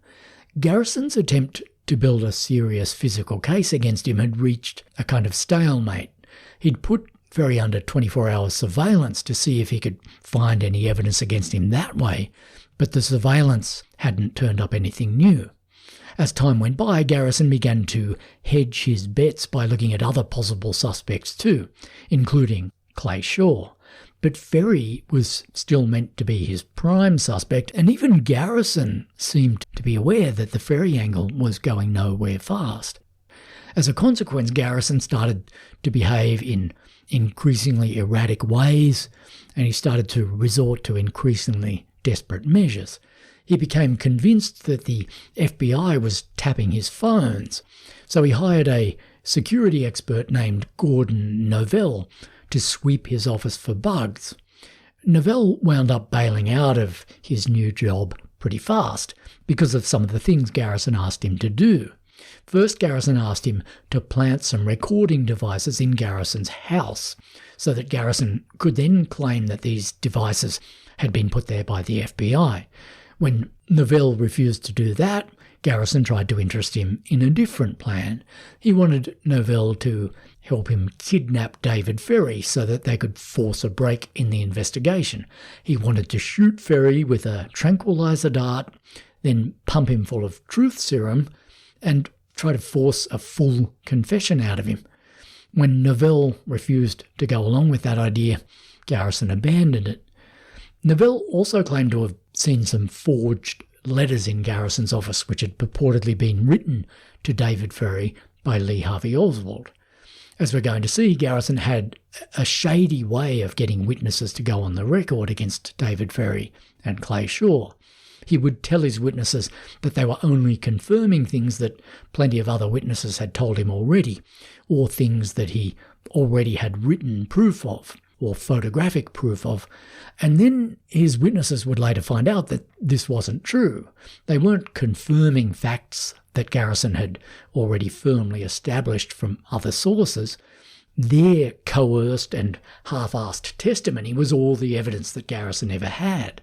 Garrison's attempt to build a serious physical case against him had reached a kind of stalemate. He'd put Ferry under 24-hour surveillance to see if he could find any evidence against him that way, but the surveillance hadn't turned up anything new. As time went by, Garrison began to hedge his bets by looking at other possible suspects too, including Clay Shaw. But Ferry was still meant to be his prime suspect, and even Garrison seemed to be aware that the Ferry angle was going nowhere fast. As a consequence, Garrison started to behave in increasingly erratic ways, and he started to resort to increasingly desperate measures. He became convinced that the FBI was tapping his phones, so he hired a security expert named Gordon Novell to sweep his office for bugs. Novell wound up bailing out of his new job pretty fast because of some of the things Garrison asked him to do. First, Garrison asked him to plant some recording devices in Garrison's house so that Garrison could then claim that these devices had been put there by the FBI. When Novell refused to do that, Garrison tried to interest him in a different plan. He wanted Novell to help him kidnap David Ferry so that they could force a break in the investigation. He wanted to shoot Ferry with a tranquilizer dart, then pump him full of truth serum, and try to force a full confession out of him. When Novell refused to go along with that idea, Garrison abandoned it. Novell also claimed to have seen some forged letters in Garrison's office which had purportedly been written to David Ferry by Lee Harvey Oswald. As we're going to see, Garrison had a shady way of getting witnesses to go on the record against David Ferry and Clay Shaw. He would tell his witnesses that they were only confirming things that plenty of other witnesses had told him already, or things that he already had written proof of, or photographic proof of, and then his witnesses would later find out that this wasn't true. They weren't confirming facts that Garrison had already firmly established from other sources. Their coerced and half-assed testimony was all the evidence that Garrison ever had.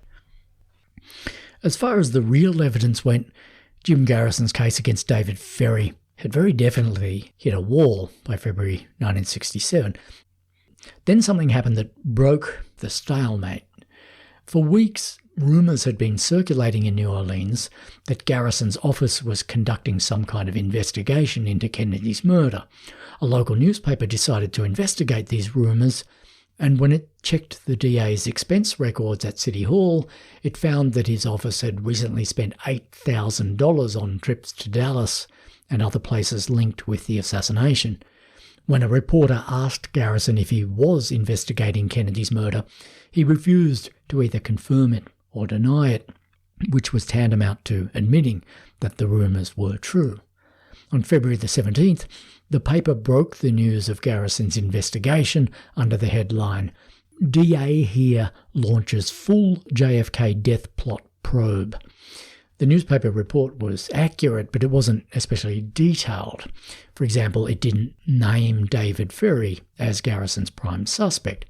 As far as the real evidence went, Jim Garrison's case against David Ferry had very definitely hit a wall by February 1967. Then something happened that broke the stalemate. For weeks, rumours had been circulating in New Orleans that Garrison's office was conducting some kind of investigation into Kennedy's murder. A local newspaper decided to investigate these rumours, and when it checked the DA's expense records at City Hall, it found that his office had recently spent $8,000 on trips to Dallas and other places linked with the assassination. When a reporter asked Garrison if he was investigating Kennedy's murder, he refused to either confirm it or deny it, which was tantamount to admitting that the rumours were true. On February the 17th, the paper broke the news of Garrison's investigation under the headline, "DA here launches full JFK death plot probe." The newspaper report was accurate, but it wasn't especially detailed. For example, it didn't name David Ferry as Garrison's prime suspect.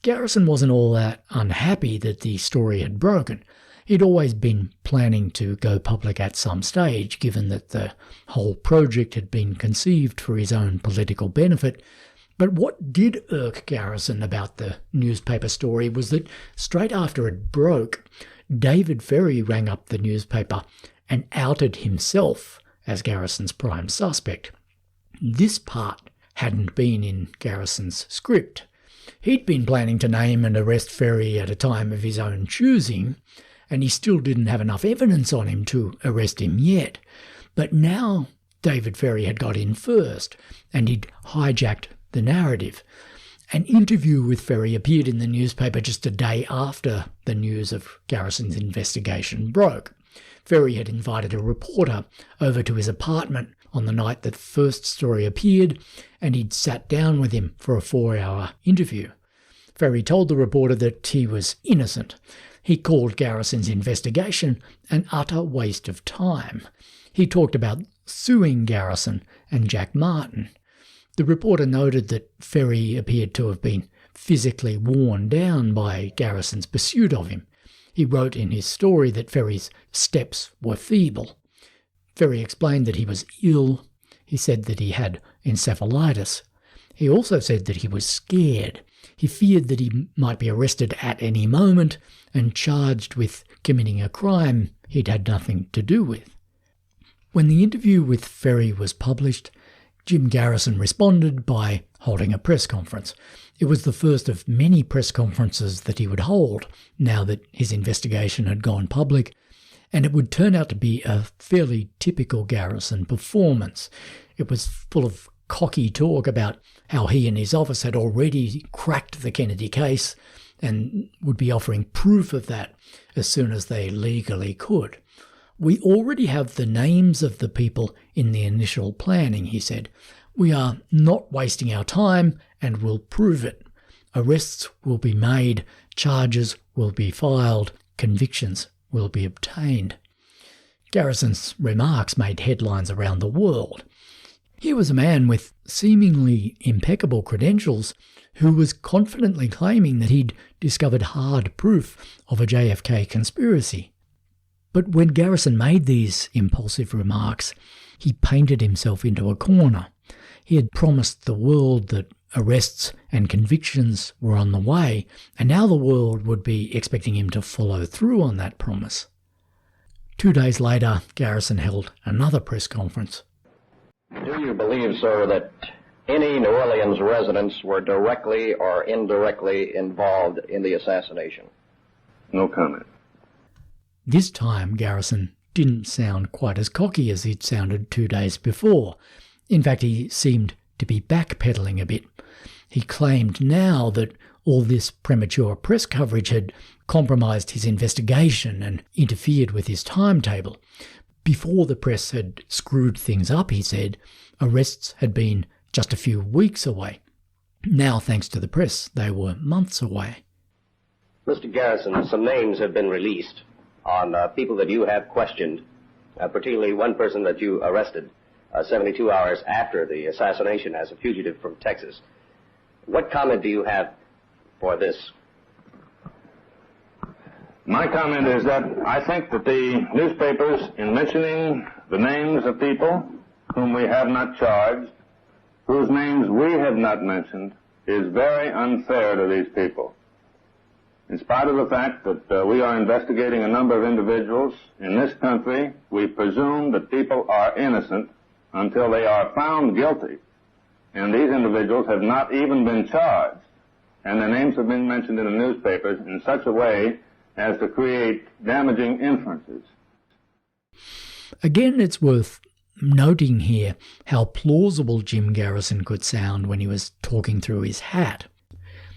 Garrison wasn't all that unhappy that the story had broken. He'd always been planning to go public at some stage, given that the whole project had been conceived for his own political benefit. But what did irk Garrison about the newspaper story was that straight after it broke, David Ferry rang up the newspaper and outed himself as Garrison's prime suspect. This part hadn't been in Garrison's script. He'd been planning to name and arrest Ferry at a time of his own choosing, and he still didn't have enough evidence on him to arrest him yet. But now David Ferry had got in first, and he'd hijacked the narrative. An interview with Ferry appeared in the newspaper just a day after the news of Garrison's investigation broke. Ferry had invited a reporter over to his apartment on the night that the first story appeared, and he'd sat down with him for a 4-hour interview. Ferry told the reporter that he was innocent. He called Garrison's investigation an utter waste of time. He talked about suing Garrison and Jack Martin. The reporter noted that Ferry appeared to have been physically worn down by Garrison's pursuit of him. He wrote in his story that Ferry's steps were feeble. Ferry explained that he was ill. He said that he had encephalitis. He also said that he was scared. He feared that he might be arrested at any moment and charged with committing a crime he'd had nothing to do with. When the interview with Ferry was published, Jim Garrison responded by holding a press conference. It was the first of many press conferences that he would hold now that his investigation had gone public, and it would turn out to be a fairly typical Garrison performance. It was full of cocky talk about how he and his office had already cracked the Kennedy case and would be offering proof of that as soon as they legally could. "We already have the names of the people in the initial planning," he said. "We are not wasting our time and will prove it. Arrests will be made, charges will be filed, convictions will be obtained." Garrison's remarks made headlines around the world. He was a man with seemingly impeccable credentials who was confidently claiming that he'd discovered hard proof of a JFK conspiracy. But when Garrison made these impulsive remarks, he painted himself into a corner. He had promised the world that arrests and convictions were on the way, and now the world would be expecting him to follow through on that promise. 2 days later, Garrison held another press conference. Do you believe, sir, that any New Orleans residents were directly or indirectly involved in the assassination? No comment. This time, Garrison didn't sound quite as cocky as he'd sounded 2 days before. In fact, he seemed to be backpedaling a bit. He claimed now that all this premature press coverage had compromised his investigation and interfered with his timetable. Before the press had screwed things up, he said, arrests had been just a few weeks away. Now, thanks to the press, they were months away. Mr. Garrison, some names have been released on people that you have questioned, particularly one person that you arrested 72 hours after the assassination as a fugitive from Texas. What comment do you have for this? My comment is that I think that the newspapers, in mentioning the names of people whom we have not charged, whose names we have not mentioned, is very unfair to these people. In spite of the fact that we are investigating a number of individuals in this country, we presume that people are innocent until they are found guilty. And these individuals have not even been charged. And their names have been mentioned in the newspapers in such a way as to create damaging inferences. Again, it's worth noting here how plausible Jim Garrison could sound when he was talking through his hat.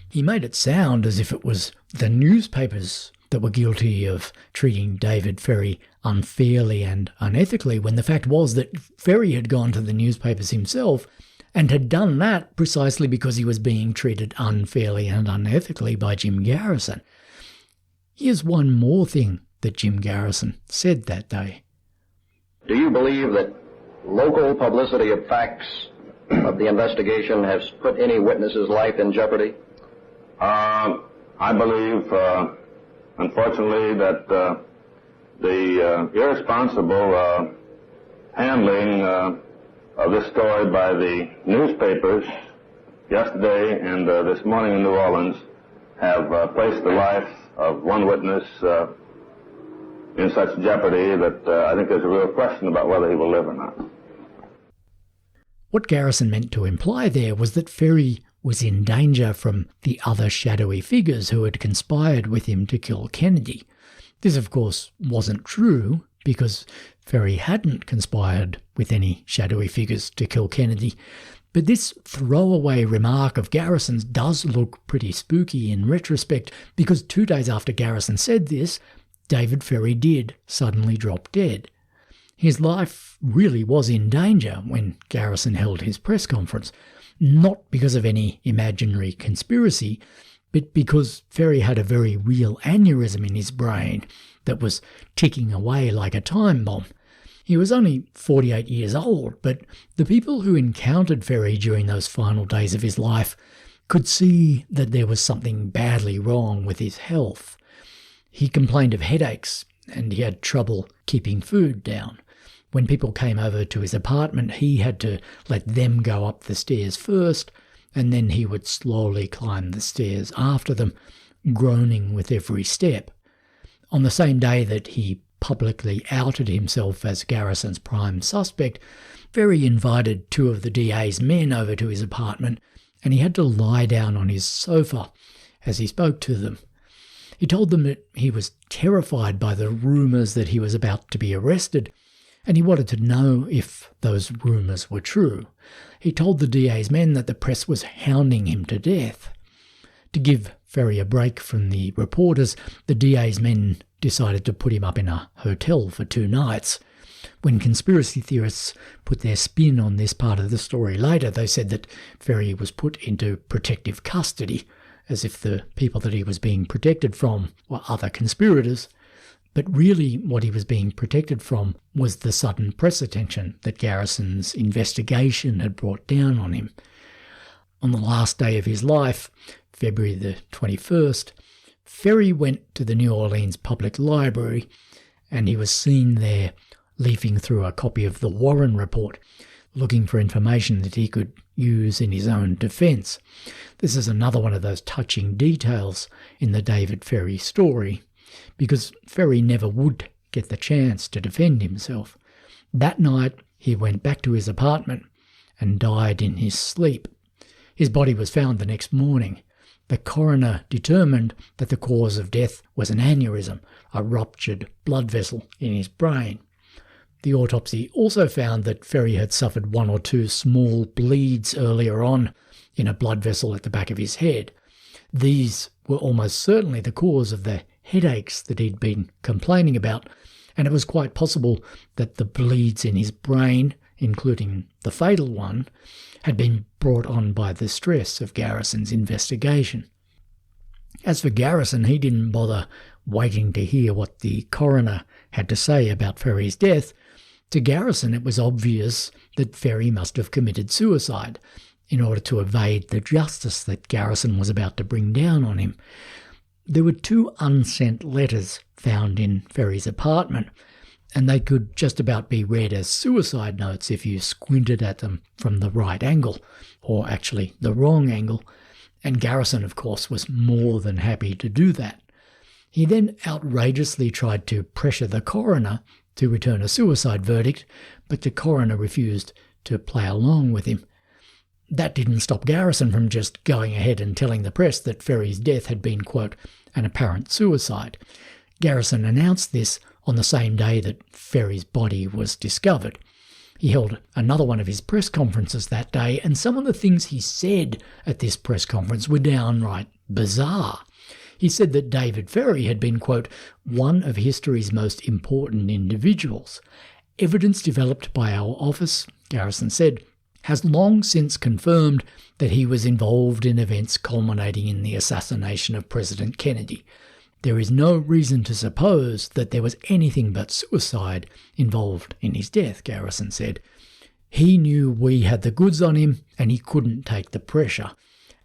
He made it sound as if it was the newspapers that were guilty of treating David Ferry unfairly and unethically, when the fact was that Ferry had gone to the newspapers himself and had done that precisely because he was being treated unfairly and unethically by Jim Garrison. Here's one more thing that Jim Garrison said that day. Do you believe that local publicity of facts of the investigation has put any witness's life in jeopardy? I believe, unfortunately, that the irresponsible handling of this story by the newspapers yesterday and this morning in New Orleans have placed the life of one witness in such jeopardy that I think there's a real question about whether he will live or not. What Garrison meant to imply there was that Ferry was in danger from the other shadowy figures who had conspired with him to kill Kennedy. This, of course, wasn't true, because Ferry hadn't conspired with any shadowy figures to kill Kennedy. But this throwaway remark of Garrison's does look pretty spooky in retrospect, because 2 days after Garrison said this, David Ferry did suddenly drop dead. His life really was in danger when Garrison held his press conference, not because of any imaginary conspiracy, but because Ferry had a very real aneurysm in his brain that was ticking away like a time bomb. He was only 48 years old, but the people who encountered Ferry during those final days of his life could see that there was something badly wrong with his health. He complained of headaches, and he had trouble keeping food down. When people came over to his apartment, he had to let them go up the stairs first, and then he would slowly climb the stairs after them, groaning with every step. On the same day that he publicly outed himself as Garrison's prime suspect, Ferry invited two of the DA's men over to his apartment, and he had to lie down on his sofa as he spoke to them. He told them that he was terrified by the rumours that he was about to be arrested, and he wanted to know if those rumours were true. He told the DA's men that the press was hounding him to death. To give Ferry a break from the reporters, the DA's men decided to put him up in a hotel for 2 nights. When conspiracy theorists put their spin on this part of the story later, they said that Ferry was put into protective custody, as if the people that he was being protected from were other conspirators. But really what he was being protected from was the sudden press attention that Garrison's investigation had brought down on him. On the last day of his life, February the 21st, Ferry went to the New Orleans Public Library, and he was seen there leafing through a copy of the Warren Report, looking for information that he could use in his own defence. This is another one of those touching details in the David Ferry story, because Ferry never would get the chance to defend himself. That night he went back to his apartment and died in his sleep. His body was found the next morning. The coroner determined that the cause of death was an aneurysm, a ruptured blood vessel in his brain. The autopsy also found that Ferry had suffered 1 or 2 small bleeds earlier on in a blood vessel at the back of his head. These were almost certainly the cause of the headaches that he'd been complaining about, and it was quite possible that the bleeds in his brain, including the fatal one, had been brought on by the stress of Garrison's investigation. As for Garrison, he didn't bother waiting to hear what the coroner had to say about Ferry's death. To Garrison, it was obvious that Ferry must have committed suicide in order to evade the justice that Garrison was about to bring down on him. There were 2 unsent letters found in Ferry's apartment, and they could just about be read as suicide notes if you squinted at them from the right angle, or actually the wrong angle, and Garrison, of course, was more than happy to do that. He then outrageously tried to pressure the coroner to return a suicide verdict, but the coroner refused to play along with him. That didn't stop Garrison from just going ahead and telling the press that Ferry's death had been, quote, an apparent suicide. Garrison announced this on the same day that Ferry's body was discovered. He held another one of his press conferences that day, and some of the things he said at this press conference were downright bizarre. He said that David Ferry had been, quote, one of history's most important individuals. Evidence developed by our office, Garrison said, has long since confirmed that he was involved in events culminating in the assassination of President Kennedy. There is no reason to suppose that there was anything but suicide involved in his death, Garrison said. He knew we had the goods on him and he couldn't take the pressure.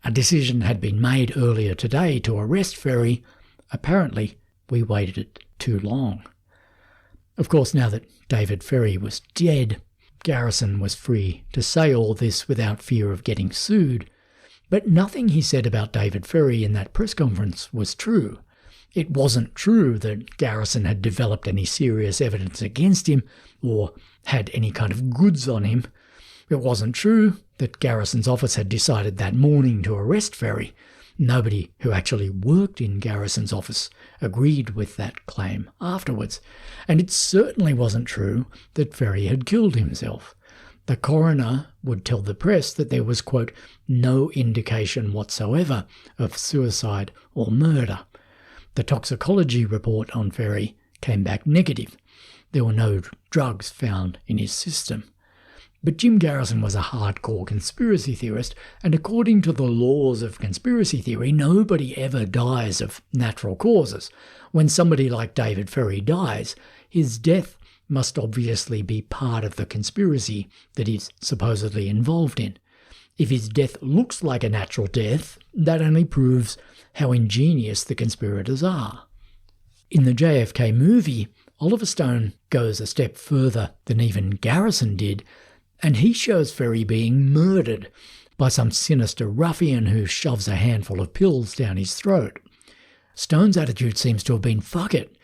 A decision had been made earlier today to arrest Ferry. Apparently, we waited too long. Of course, now that David Ferry was dead, Garrison was free to say all this without fear of getting sued. But nothing he said about David Ferry in that press conference was true. It wasn't true that Garrison had developed any serious evidence against him or had any kind of goods on him. It wasn't true that Garrison's office had decided that morning to arrest Ferry. Nobody who actually worked in Garrison's office agreed with that claim afterwards. And it certainly wasn't true that Ferry had killed himself. The coroner would tell the press that there was, quote, no indication whatsoever of suicide or murder. The toxicology report on Ferry came back negative. There were no drugs found in his system. But Jim Garrison was a hardcore conspiracy theorist, and according to the laws of conspiracy theory, nobody ever dies of natural causes. When somebody like David Ferrie dies, his death must obviously be part of the conspiracy that he's supposedly involved in. If his death looks like a natural death, that only proves how ingenious the conspirators are. In the JFK movie, Oliver Stone goes a step further than even Garrison did, and he shows Ferrie being murdered by some sinister ruffian who shoves a handful of pills down his throat. Stone's attitude seems to have been, fuck it.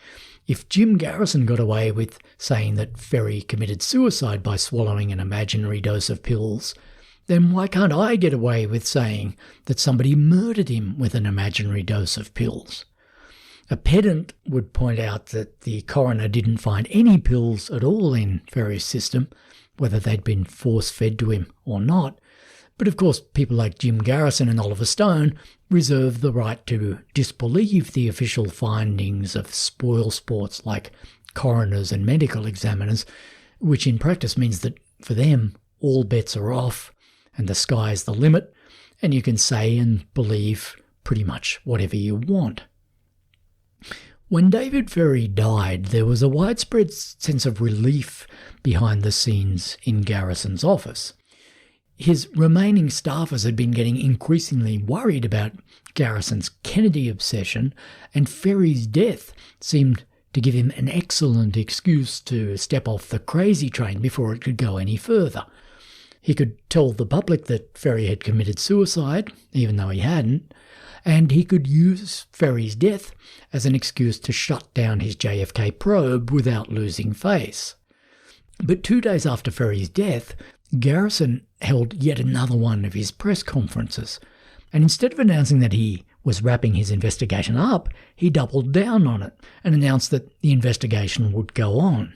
If Jim Garrison got away with saying that Ferrie committed suicide by swallowing an imaginary dose of pills, then why can't I get away with saying that somebody murdered him with an imaginary dose of pills? A pedant would point out that the coroner didn't find any pills at all in Ferrie's system, whether they'd been force-fed to him or not. But of course, people like Jim Garrison and Oliver Stone reserve the right to disbelieve the official findings of spoil sports like coroners and medical examiners, which in practice means that for them, all bets are off and the sky's the limit, and you can say and believe pretty much whatever you want. When David Ferrie died, there was a widespread sense of relief behind the scenes in Garrison's office. His remaining staffers had been getting increasingly worried about Garrison's Kennedy obsession, and Ferrie's death seemed to give him an excellent excuse to step off the crazy train before it could go any further. He could tell the public that Ferrie had committed suicide, even though he hadn't, and he could use Ferrie's death as an excuse to shut down his JFK probe without losing face. But 2 days after Ferrie's death, Garrison held yet another one of his press conferences, and instead of announcing that he was wrapping his investigation up, he doubled down on it and announced that the investigation would go on.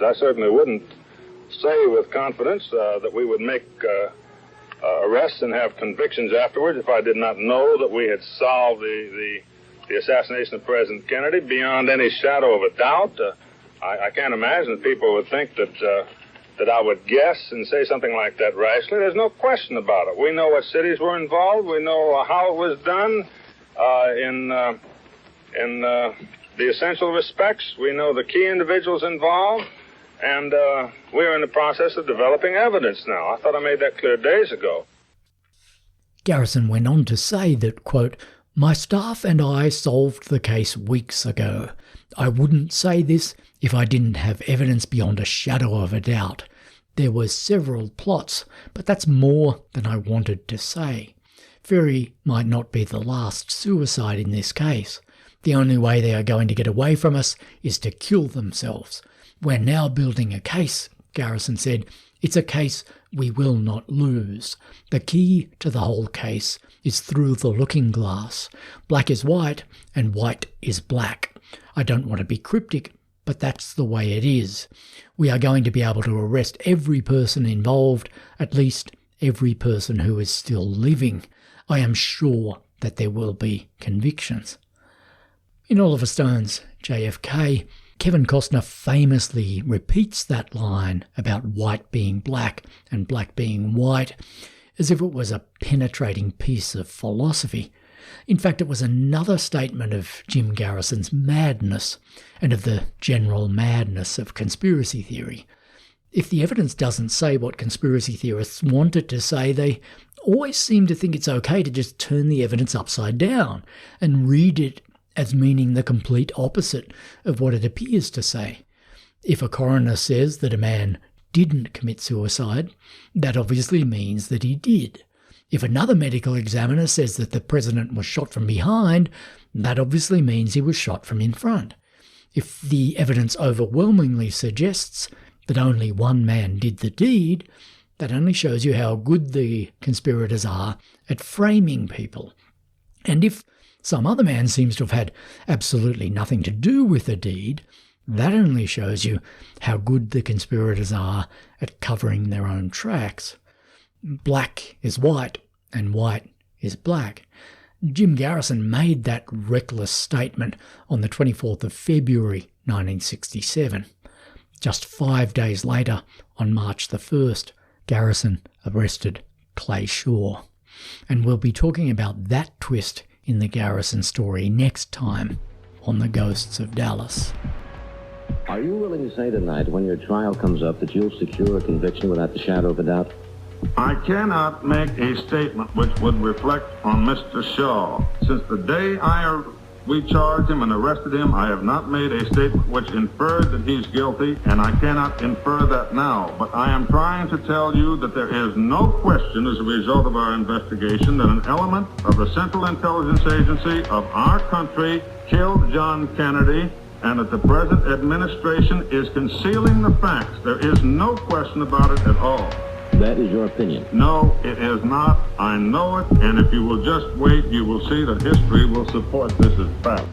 I certainly wouldn't say with confidence that we would make arrests and have convictions afterwards if I did not know that we had solved the assassination of President Kennedy beyond any shadow of a doubt. I can't imagine that people would think that I would guess and say something like that rashly. There's no question about it. We know what cities were involved. We know how it was done in the essential respects. We know the key individuals involved. And we're in the process of developing evidence now. I thought I made that clear days ago. Garrison went on to say that, quote, "My staff and I solved the case weeks ago. I wouldn't say this if I didn't have evidence beyond a shadow of a doubt. There were several plots, but that's more than I wanted to say. Ferrie might not be the last suicide in this case. The only way they are going to get away from us is to kill themselves. We're now building a case," Garrison said. "It's a case we will not lose. The key to the whole case is through the looking glass. Black is white and white is black. I don't want to be cryptic, but that's the way it is. We are going to be able to arrest every person involved, at least every person who is still living. I am sure that there will be convictions." In Oliver Stone's JFK, Kevin Costner famously repeats that line about white being black and black being white, as if it was a penetrating piece of philosophy. In fact, it was another statement of Jim Garrison's madness and of the general madness of conspiracy theory. If the evidence doesn't say what conspiracy theorists want it to say, they always seem to think it's okay to just turn the evidence upside down and read it as meaning the complete opposite of what it appears to say. If a coroner says that a man didn't commit suicide, that obviously means that he did. If another medical examiner says that the president was shot from behind, that obviously means he was shot from in front. If the evidence overwhelmingly suggests that only one man did the deed, that only shows you how good the conspirators are at framing people. And if some other man seems to have had absolutely nothing to do with the deed, that only shows you how good the conspirators are at covering their own tracks. Black is white and white is black. Jim Garrison made that reckless statement on the 24th of February 1967. Just 5 days later, on March the 1st, Garrison arrested Clay Shaw. And we'll be talking about that twist in the Garrison story next time on The Ghosts of Dallas. Are you willing to say tonight, when your trial comes up, that you'll secure a conviction without the shadow of a doubt? I cannot make a statement which would reflect on Mr. Shaw. Since the day we charged him and arrested him, I have not made a statement which inferred that he's guilty, and I cannot infer that now. But I am trying to tell you that there is no question as a result of our investigation that an element of the Central Intelligence Agency of our country killed John Kennedy, and that the present administration is concealing the facts. There is no question about it at all. That is your opinion? No, it is not. I know it, and if you will just wait, you will see that history will support this as fact.